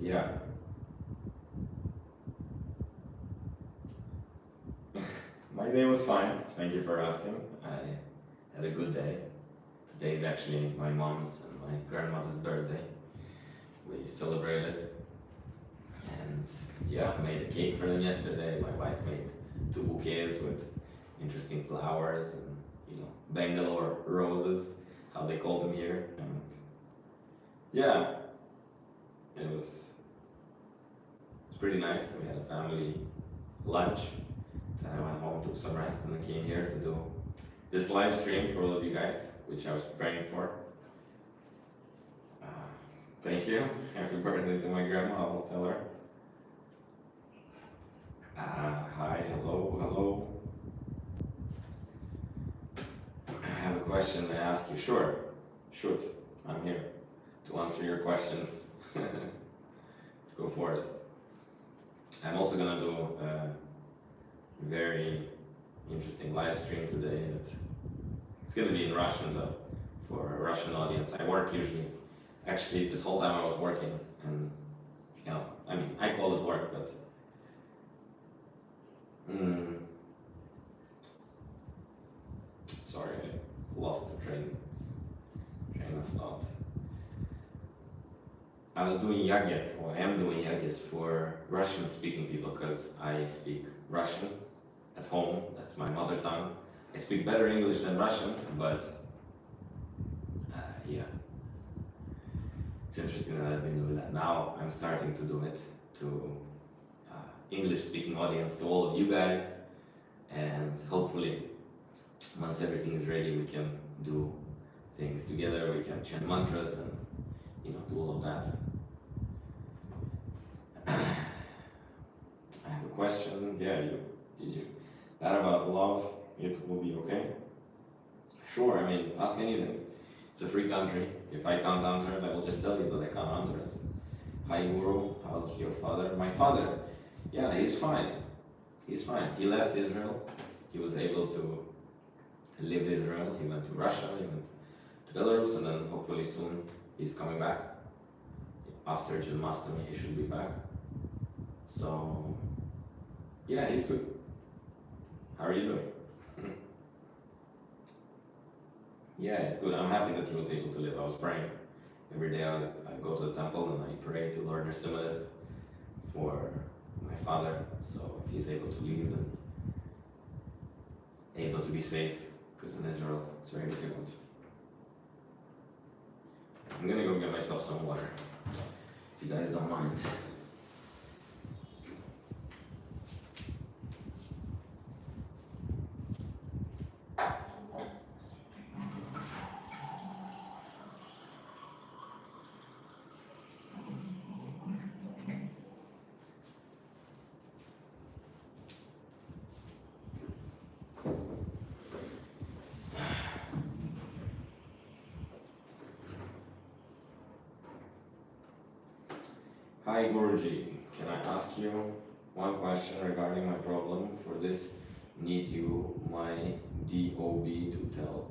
Yeah. My day was fine. Thank you for asking. I had a good day. Today is actually my mom's and my grandmother's birthday. We celebrated. And yeah, I made a cake for them yesterday. My wife made 2 bouquets with interesting flowers and, you know, Bangalore roses, how they call them here. And yeah, it was pretty nice. We had a family lunch. Then I went home, took some rest, and then came here to do this live stream for all of you guys, which I was preparing for. Thank you. Happy birthday to my grandma, I will tell her. Hi, hello, hello. I have a question to ask you. Sure, shoot, I'm here to answer your questions. Go for it. I'm also gonna do a very interesting live stream today. It's gonna be in Russian though, for a Russian audience. I work usually, actually this whole time I was working, and you know, I mean, I call it work, but sorry, I lost the train of thought. I was doing yagyas, or I am doing yagyas for Russian-speaking people because I speak Russian at home. That's my mother tongue. I speak better English than Russian, but yeah. It's interesting that I've been doing that. Now I'm starting to do it to English-speaking audience, to all of you guys, and hopefully once everything is ready we can do things together, we can chant mantras and, you know, do all of that. I have a question. Yeah, that about love, it will be okay? Sure, I mean, ask anything. It's a free country. If I can't answer it, I will just tell you that I can't answer it. Hi Guru, how's your father? My father, yeah, he's fine. He's fine. He left Israel. He was able to live in Israel. He went to Russia, he went to Belarus, and then hopefully soon he's coming back. After Janmashtami, he should be back. So, Yeah, he's good. How are you doing? Yeah, it's good. I'm happy that he was able to live. I was praying. Every day I go to the temple and I pray to Lord Nrsimhadev for my father, so he's able to live and able to be safe, because in Israel it's very difficult. I'm gonna go get myself some water, if you guys don't mind. Hi Guruji, can I ask you one question regarding my problem? For this, need you my DOB to tell.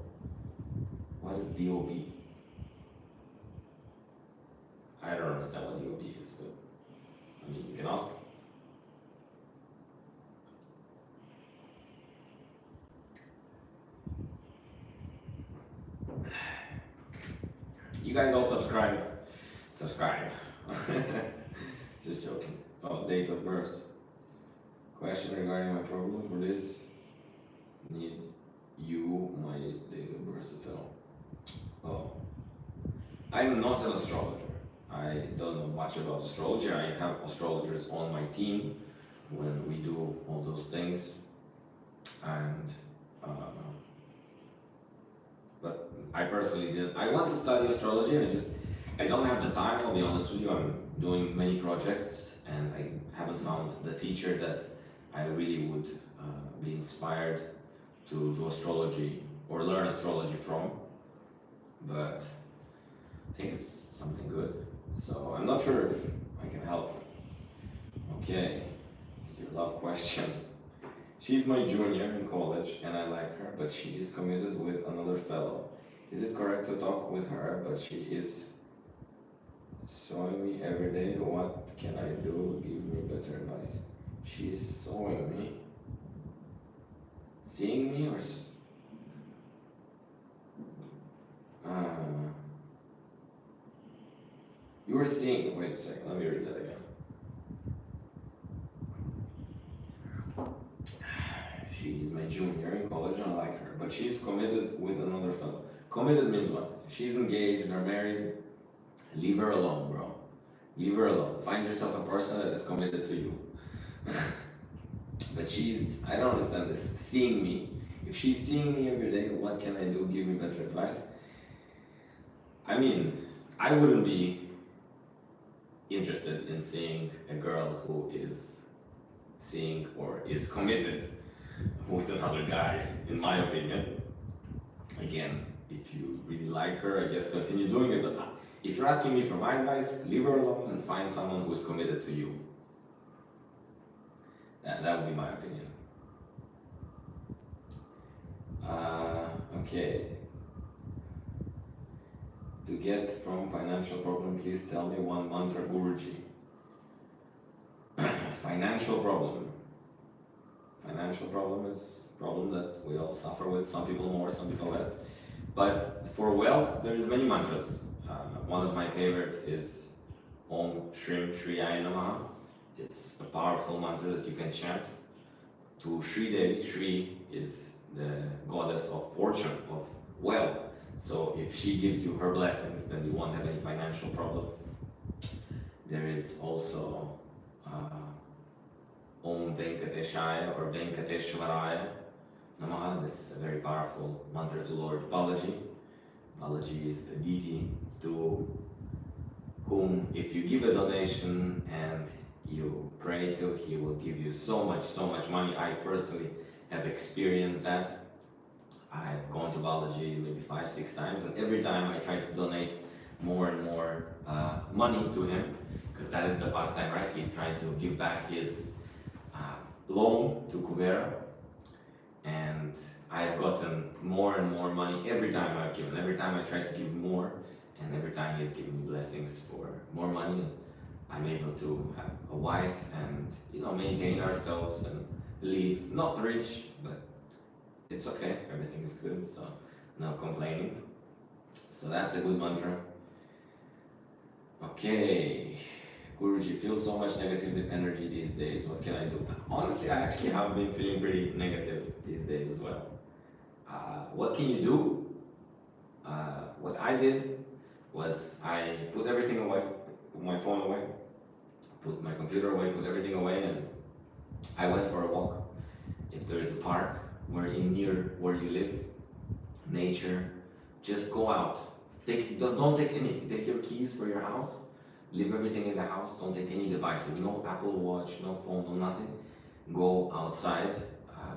What is DOB? I don't understand what DOB is, but I mean, you can ask. You guys all subscribe. Just joking. Oh, date of birth. Question regarding my problem. For this, need you my date of birth to tell. Oh, I'm not an astrologer. I don't know much about astrology. I have astrologers on my team when we do all those things, and but I personally didn't. I want to study astrology. I don't have the time. I'll be honest with you. I'm doing many projects, and I haven't found the teacher that I really would be inspired to do astrology or learn astrology from. But I think it's something good. So I'm not sure if I can help. Okay, your love question. She's my junior in college and I like her, but she is committed with another fellow. Is it correct to talk with her, but she is showing me every day? What can I do? Give me better advice. She is showing me. Seeing me or... you were seeing... Wait a second, let me read that again. She's my junior in college and I like her, but she's committed with another fellow. Committed means what? If she's engaged or married, leave her alone, bro. Leave her alone. Find yourself a person that is committed to you. But she's, I don't understand this, seeing me. If she's seeing me every day, what can I do? Give me better advice. I mean, I wouldn't be interested in seeing a girl who is seeing or is committed with another guy, in my opinion. Again, if you really like her, I guess continue doing it, but if you're asking me for my advice, leave her alone and find someone who is committed to you. That would be my opinion. Okay. To get from financial problem, please tell me one mantra, Guruji. Financial problem. Financial problem is a problem that we all suffer with, some people more, some people less. But for wealth, there's many mantras. One of my favorite is Om Shrim Shriyaya Namaha. It's a powerful mantra that you can chant to Shri Devi. Shri is the goddess of fortune, of wealth. So if she gives you her blessings, then you won't have any financial problem. There is also Om Venkateshaya or Venkateshwaraya Namaha. This is a very powerful mantra to Lord Balaji. Balaji is the deity to whom if you give a donation and you pray to, he will give you so much money. I personally have experienced that. I've gone to Balaji maybe 5-6 times, and every time I try to donate more and more money to him, because that is the pastime, right? He's trying to give back his loan to Kuvera, and I've gotten more and more money every time I've given. Every time I try to give more, and every time he's giving me blessings for more money, I'm able to have a wife and maintain ourselves and leave not rich, but it's okay, everything is good, so no complaining. So that's a good mantra. Okay, Guruji, feels so much negative energy these days. What can I do? Honestly, I actually have been feeling pretty negative these days as well. What can you do? What I did was I put everything away, put my phone away, put my computer away, put everything away, and I went for a walk. If there is a park near where you live, nature, just go out. Don't take anything. Take your keys for your house. Leave everything in the house. Don't take any devices. No Apple Watch, no phone, no nothing. Go outside.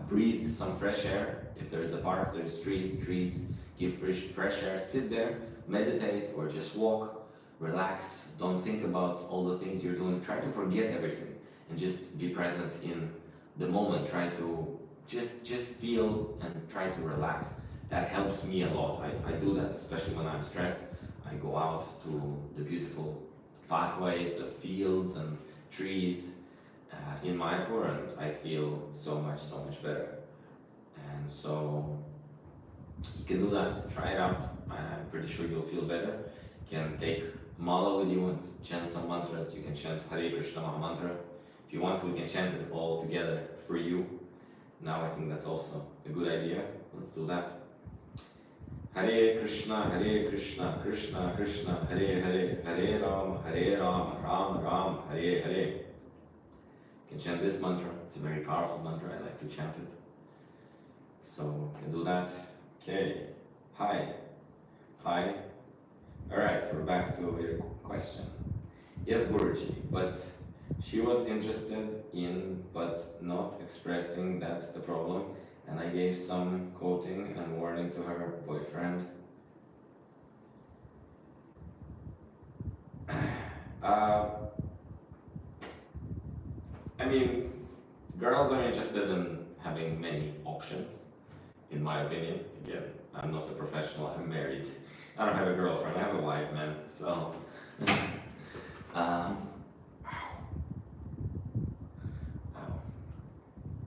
Breathe some fresh air. If there is a park, there is trees. Give fresh air. Sit there, meditate, or just walk. Relax. Don't think about all the things you're doing. Try to forget everything and just be present in the moment. Try to just feel and try to relax. That helps me a lot. I do that, especially when I'm stressed. I go out to the beautiful pathways of fields and trees in Mayapur, and I feel so much better. And so you can do that. Try it out. I'm pretty sure you'll feel better. You can take mala with you and chant some mantras. You can chant Hare Krishna Maha Mantra. If you want, we can chant it all together for you. Now I think that's also a good idea. Let's do that. Hare Krishna, Krishna Krishna, Hare Hare, Hare Ram, Ram Ram, Hare Hare. You can chant this mantra. It's a very powerful mantra. I like to chant it. So you can do that. Okay. Hi. Alright, we're back to your question. Yes, Guruji, but she was interested in but not expressing, that's the problem. And I gave some quoting and warning to her boyfriend. I mean, girls are interested in having many options, in my opinion. Again, I'm not a professional, I'm married. I don't have a girlfriend, I have a wife, man. So,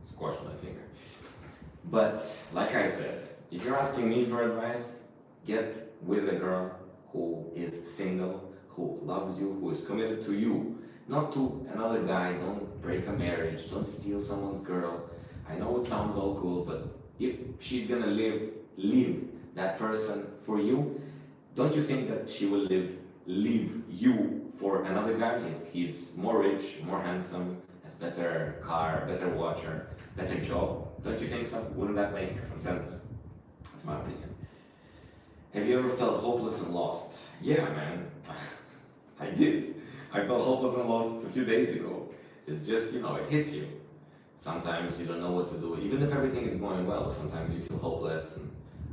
squashed my finger. But like I said, if you're asking me for advice, get with a girl who is single, who loves you, who is committed to you, not to another guy. Don't break a marriage, don't steal someone's girl. I know it sounds all cool, but if she's gonna leave that person for you, don't you think that she will leave you for another guy if he's more rich, more handsome, has better car, better watch, or better job? Don't you think so? Wouldn't that make some sense? That's my opinion. Have you ever felt hopeless and lost? Yeah, man. I did. I felt hopeless and lost a few days ago. It's just, it hits you. Sometimes you don't know what to do. Even if everything is going well, sometimes you feel hopeless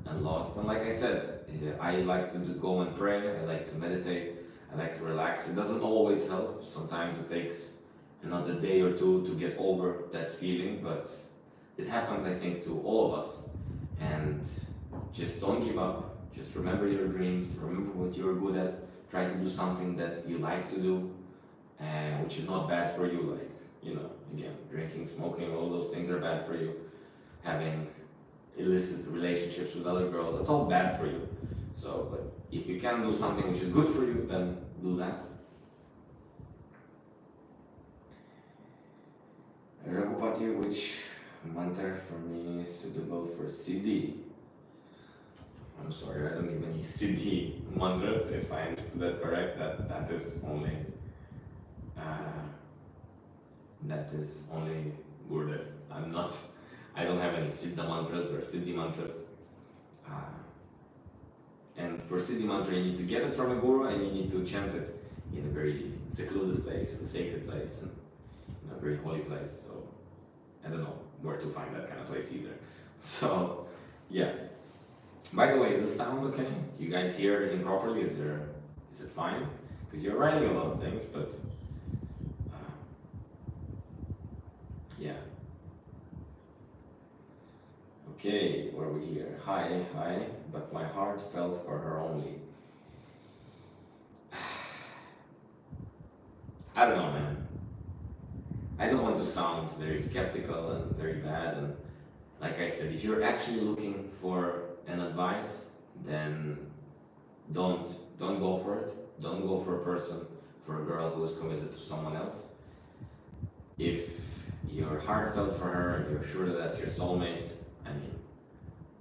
and lost. And like I said, I like to go and pray. I like to meditate. I like to relax. It doesn't always help. Sometimes it takes another day or two to get over that feeling, but it happens, I think, to all of us. And just don't give up. Just remember your dreams. Remember what you're good at. Try to do something that you like to do, which is not bad for you. Like, again, drinking, smoking, all those things are bad for you. Having illicit relationships with other girls, that's all bad for you. So, but if you can do something which is good for you, then do that. Raghupati, which mantra for me is suitable for CD? I'm sorry, I don't give any CD mantras. If I understood that correct, that is only Gurudev. I don't have any Siddha mantras or Siddhi mantras. And for Siddhi mantra, you need to get it from a guru, and you need to chant it in a very secluded place, in a sacred place, and in a very holy place. So I don't know where to find that kind of place either. So yeah. By the way, is the sound okay? Do you guys hear everything properly? Is it fine? Because you're writing a lot of things, but yeah. Okay, what are we here? Hi, but my heart felt for her only. I don't know, man. I don't want to sound very skeptical and very bad. And like I said, if you're actually looking for an advice, then don't don't go for it. Don't go for a person, for a girl who is committed to someone else. If you're heartfelt for her and you're sure that that's your soulmate, I mean,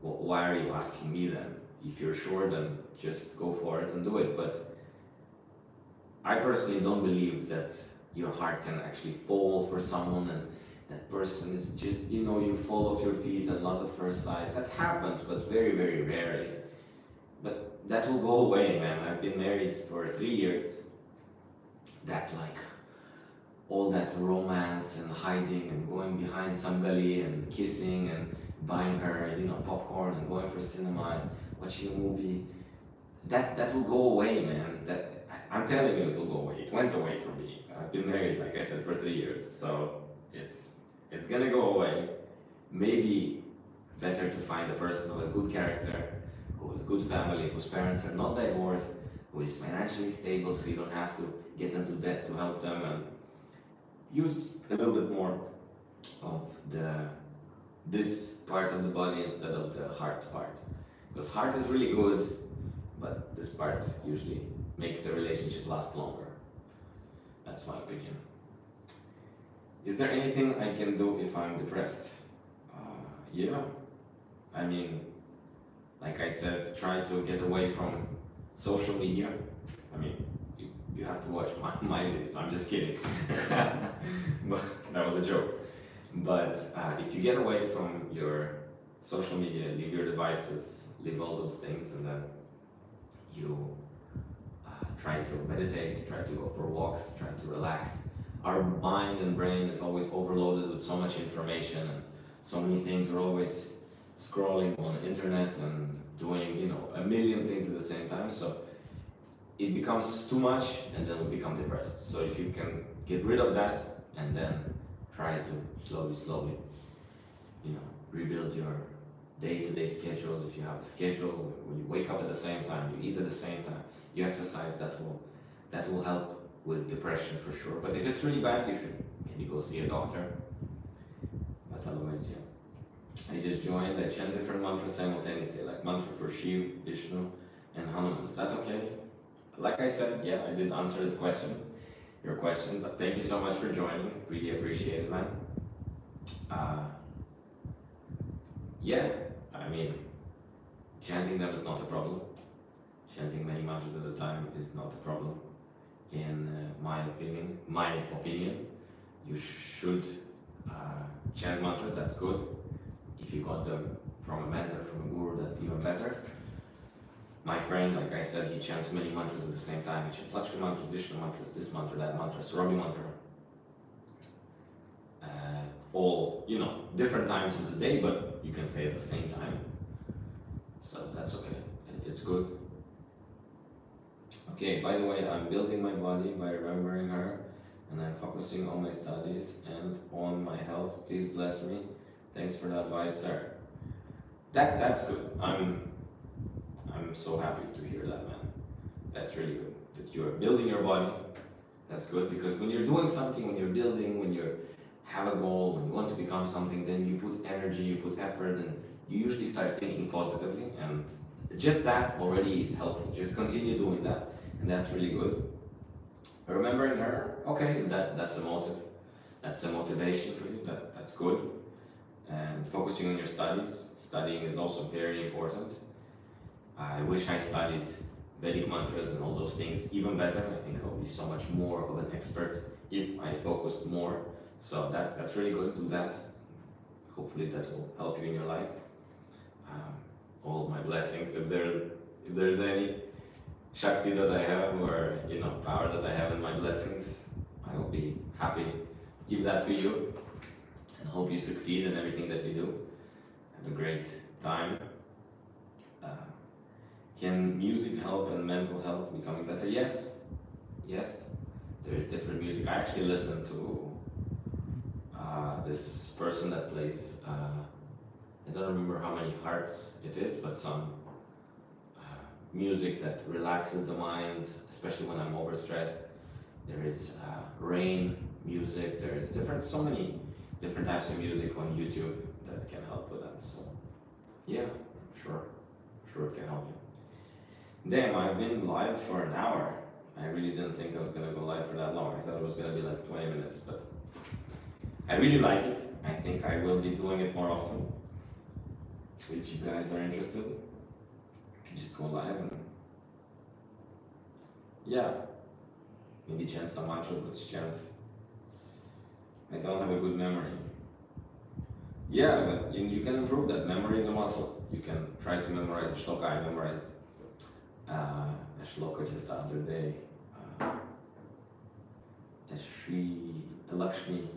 well, why are you asking me then? If you're sure, then just go for it and do it. But I personally don't believe that your heart can actually fall for someone and that person is just, you fall off your feet and love at first sight. That happens, but very, very rarely. But that will go away, man. I've been married for 3 years. That, like, all that romance and hiding and going behind somebody and kissing and buying her, popcorn and going for cinema and watching a movie, that will go away, man. I'm telling you, it will go away. It went away from me. I've been married, like I said, for 3 years, so it's gonna go away. Maybe better to find a person who has good character, who has good family, whose parents are not divorced, who is financially stable, so you don't have to get into debt to help them, and use a little bit more of this part of the body instead of the heart part. Because heart is really good, but this part usually makes the relationship last longer. That's my opinion. Is there anything I can do if I'm depressed? Yeah. I mean, like I said, try to get away from social media. I mean, you have to watch my videos. I'm just kidding. But that was a joke. But if you get away from your social media, leave your devices, leave all those things, and then you try to meditate, try to go for walks, try to relax. Our mind and brain is always overloaded with so much information and so many things. We're always scrolling on the internet and doing, a million things at the same time. So it becomes too much, and then we become depressed. So if you can get rid of that and then try to slowly, rebuild your day-to-day schedule. If you have a schedule when you wake up at the same time, you eat at the same time, you exercise, that will help with depression for sure. But if it's really bad, you should maybe go see a doctor. But otherwise, yeah. I just joined. I chant different mantras simultaneously, like mantra for Shiv, Vishnu, and Hanuman. Is that okay? Like I said, yeah, I did answer this question, your question, but thank you so much for joining. Really appreciate it, man. Yeah, I mean, chanting them is not a problem. Chanting many mantras at a time is not a problem. In my opinion, you should chant mantras. That's good. If you got them from a mentor, from a guru, that's even better. My friend, like I said, he chants many mantras at the same time. He chants Lakshmi mantras, Vishnu mantras, this mantra, that mantra, Surabhi mantra. All, different times of the day, but you can say at the same time. So that's okay. It's good. Okay, by the way, I'm building my body by remembering her, and I'm focusing on my studies and on my health. Please bless me. Thanks for the advice, sir. That's good. I'm so happy to hear that, man. That's really good. That you are building your body. That's good, because when you're doing something, when you're building, when you have a goal, when you want to become something, then you put energy, you put effort, and you usually start thinking positively, and just that already is helpful. Just continue doing that, and that's really good. Remembering her, okay, that's a motive. That's a motivation for you. That's good. And focusing on your studies. Studying is also very important. I wish I studied Vedic mantras and all those things even better. I think I'll be so much more of an expert if I focused more. So that's really good. Do that. Hopefully that will help you in your life. All my blessings. If there's any Shakti that I have, or power that I have in my blessings, I will be happy to give that to you, and hope you succeed in everything that you do. Have a great time. Can music help in mental health becoming better? Yes. There is different music. I actually listen to this person that plays. I don't remember how many hertz it is, but some music that relaxes the mind, especially when I'm overstressed. There is rain music. There's so many different types of music on YouTube that can help with that. So yeah, sure it can help you. Damn, I've been live for an hour. I really didn't think I was gonna go live for that long. I thought it was gonna be like 20 minutes, but I really like it. I think I will be doing it more often. If you guys are interested, you can just go live and yeah, maybe chant some mantras. Let's chant. I don't have a good memory. Yeah, but you can improve that. Memory is a muscle. You can try to memorize a shloka. I memorized a shloka just the other day. A Lakshmi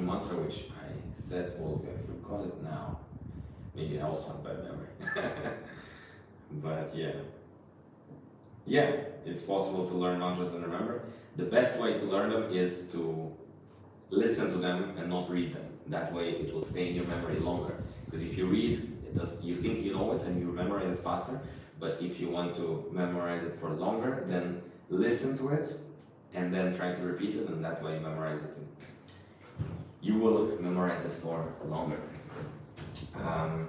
mantra, which I said, well, I forgot it now. Maybe I also have bad memory. But yeah, it's possible to learn mantras and remember. The best way to learn them is to listen to them and not read them. That way it will stay in your memory longer. Because if you read, you think you know it and you memorize it faster. But if you want to memorize it for longer, then listen to it and then try to repeat it, and that way memorize it. You will memorize it for longer. How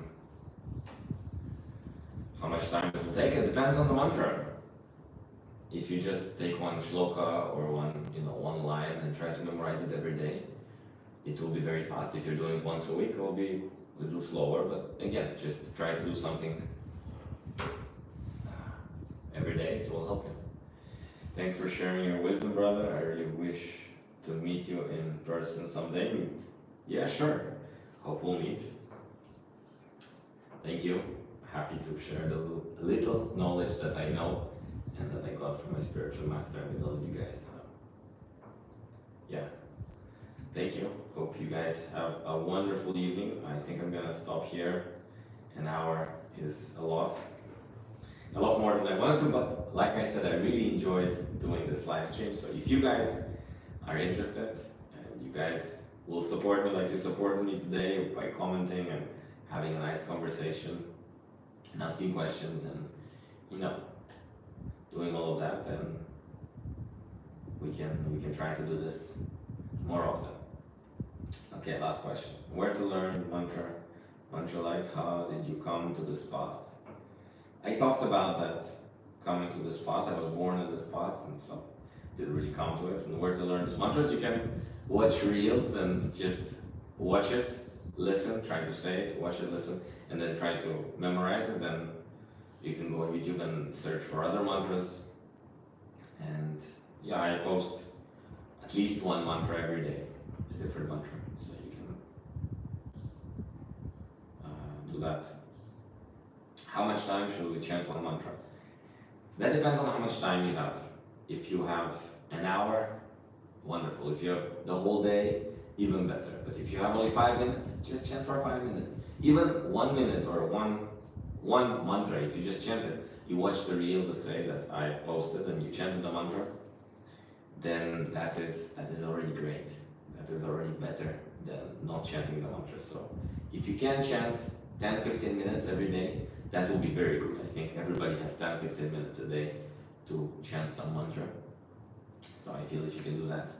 much time it will take? It depends on the mantra. If you just take one shloka or one line and try to memorize it every day, it will be very fast. If you're doing it once a week, it will be a little slower. But again, just try to do something every day. It will help you. Thanks for sharing your wisdom, brother. I really wish to meet you in person someday. Yeah, sure. Hope we'll meet. Thank you. Happy to share the little knowledge that I know and that I got from my spiritual master with all of you guys. So, yeah. Thank you. Hope you guys have a wonderful evening. I think I'm gonna stop here. An hour is a lot more than I wanted to, but like I said, I really enjoyed doing this live stream. So if you guys are interested and you guys will support me like you supported me today by commenting and having a nice conversation and asking questions and doing all of that, then we can try to do this more often. Okay, last question. Where to learn mantra? Mantra like, how did you come to this path? I talked about that, coming to this path. I was born in this path, and so didn't really come to it. And where to learn these mantras? You can watch reels and just watch it, listen, try to say it, watch it, listen, and then try to memorize it. Then you can go on YouTube and search for other mantras. And yeah, I post at least one mantra every day, a different mantra, so you can do that. How much time should we chant one mantra? That depends on how much time you have. If you have an hour, wonderful. If you have the whole day, even better. But if you have only 5 minutes, just chant for 5 minutes. Even 1 minute or one mantra, if you just chant it, you watch the reel to say that I've posted and you chanted the mantra, then that is already great. That is already better than not chanting the mantra. So if you can chant 10-15 minutes every day, that will be very good. I think everybody has 10-15 minutes a day to chant some mantra. So I feel if you can do that,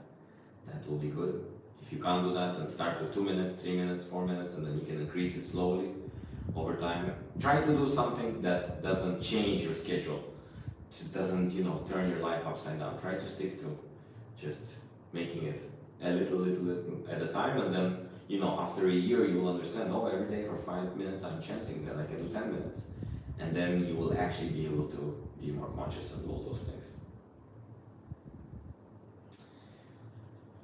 that will be good. If you can't do that, then start with 2 minutes, 3 minutes, 4 minutes, and then you can increase it slowly over time. Try to do something that doesn't change your schedule. It doesn't, turn your life upside down. Try to stick to just making it a little at a time, and then after a year you will understand, every day for 5 minutes I'm chanting, then I can do 10 minutes. And then you will actually be able to be more conscious and do all those things.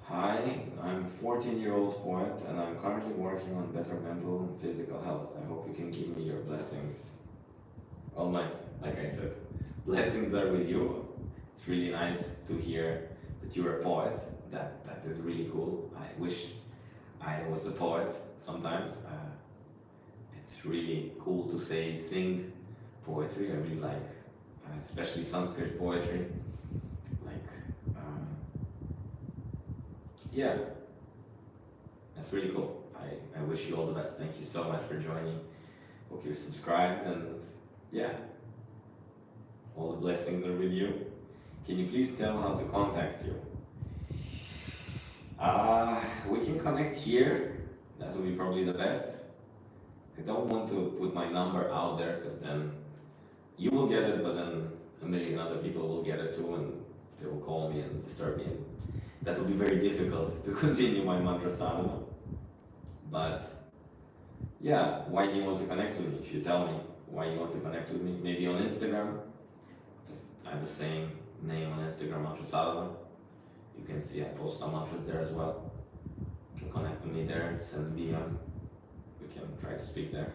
Hi, I'm a 14-year-old poet and I'm currently working on better mental and physical health. I hope you can give me your blessings. Like I said, blessings are with you. It's really nice to hear that you're a poet. That is really cool. I wish I was a poet sometimes. It's really cool to sing poetry. I really like, especially Sanskrit poetry. Yeah, that's really cool. I wish you all the best. Thank you so much for joining. Hope you're subscribed, and yeah, all the blessings are with you. Can you please tell how to contact you? We can connect here. That will be probably the best. I don't want to put my number out there because then you will get it, but then a million other people will get it too, and they will call me and disturb me. And that will be very difficult to continue my mantra sadhana. But yeah, why do you want to connect with me? If you tell me why you want to connect with me, maybe on Instagram. I have the same name on Instagram, mantra sadhana. You can see I post some mantras there as well. You can connect with me there, send a DM. We can try to speak there.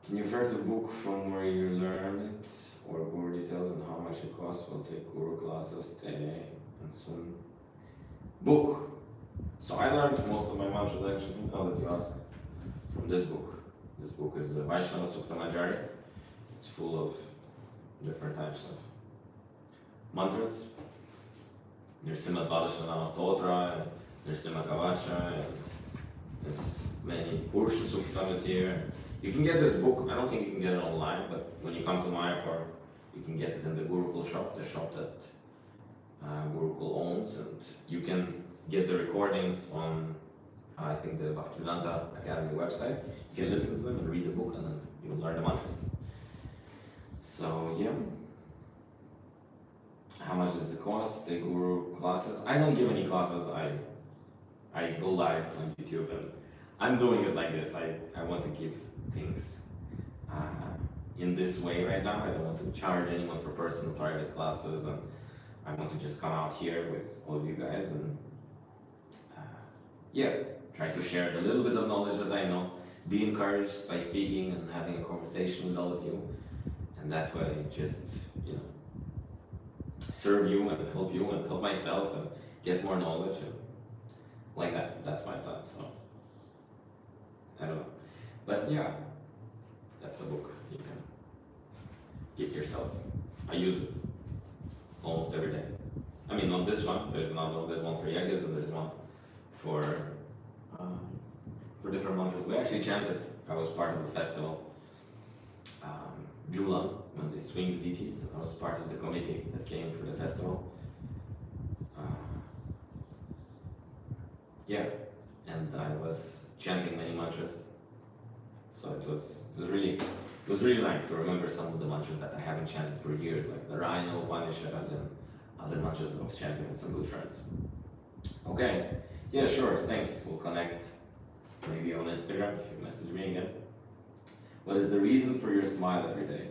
Can you refer to book from where you learn it, or guru details and how much it costs? We'll take guru classes today and soon. Book. So I learned most of my mantras actually, now that you ask, from this book. This book is Vaishnava Suktamajari. It's full of different types of mantras. There's Srimad Vadashanama Stotra, and there's Srimad Kavacha, and there's many Purusha Suktas here. You can get this book, I don't think you can get it online, but when you come to Mayapur, you can get it in the Gurukul shop, the shop that Gurukul owns, and you can get the recordings on, I think, the Bhaktivedanta Academy website. You can listen to them and read the book, and then you'll learn the mantras. So, yeah. How much does it cost, the guru classes? I don't give any classes. I go live on YouTube, and I'm doing it like this. I want to give things in this way right now. I don't want to charge anyone for personal private classes, and I want to just come out here with all of you guys and yeah, try to share the little bit of knowledge that I know, be encouraged by speaking and having a conversation with all of you, and that way just, serve you and help myself and get more knowledge, and like that. That's my plan. So I don't know, but yeah, that's a book you can get yourself. I use it almost every day. I mean, not this one. There's another one. There's one for yagas, and there's one for different mantras. We actually chanted. I was part of a festival, Julan, when they swing the deities. I was part of the committee that came for the festival. Yeah, and I was chanting many mantras. So it was really nice to remember some of the mantras that I haven't chanted for years, like the Rhino, Upanishad, and other mantras that I was chanting with some good friends. Okay, yeah, sure, thanks. We'll connect maybe on Instagram if you message me again. What is the reason for your smile every day?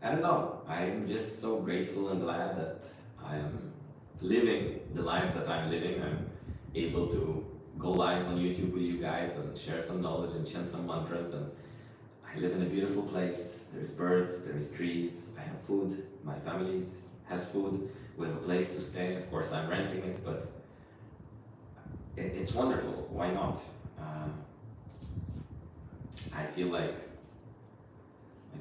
I don't know. I'm just so grateful and glad that I am living the life that I'm living. I'm able to go live on YouTube with you guys and share some knowledge and chant some mantras. And I live in a beautiful place. There's birds, there's trees, I have food, my family has food, we have a place to stay. Of course, I'm renting it, but it's wonderful. Why not? I feel like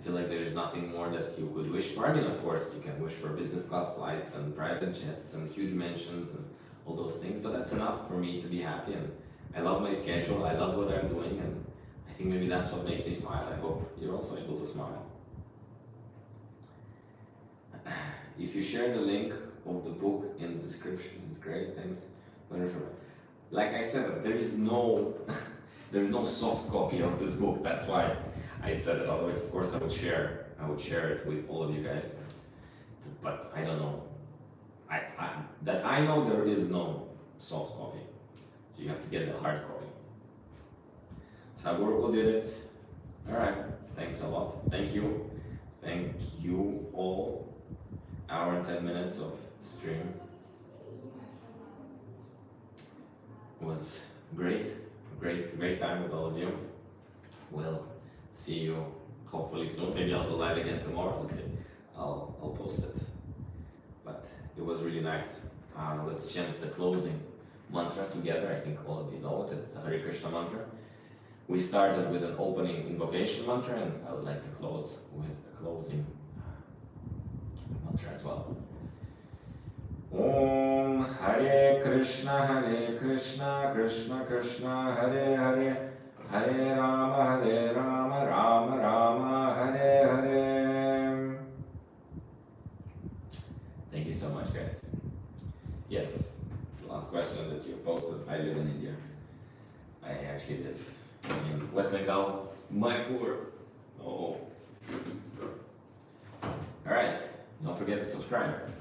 there is nothing more that you could wish for. I mean, of course, you can wish for business class flights and private jets and huge mansions and all those things, but that's enough for me to be happy. And I love my schedule, I love what I'm doing, and I think maybe that's what makes me smile. I hope you're also able to smile. If you share the link of the book in the description, it's great, thanks. Like I said, there is no soft copy of this book. That's why I said it. Otherwise, of course, I would share it with all of you guys. But I don't know. That I know there is no soft copy, so you have to get the hard copy. So Gurukul did it. All right. Thanks a lot. Thank you all. Hour and 10 minutes of stream. It was great time with all of you. We'll see you hopefully soon. Maybe I'll go live again tomorrow. Let's see. I'll post it. But it was really nice. Let's chant the closing mantra together. I think all of you know it. It's the Hare Krishna mantra. We started with an opening invocation mantra, and I would like to close with a closing mantra as well. Om Hare Krishna, Krishna Krishna, Hare Hare, Hare Rama, Rama Rama, Hare Hare. so much, guys. Yes, last question that you posted. I live in India. I actually live in West Bengal, Manipur. Oh. Alright, don't forget to subscribe.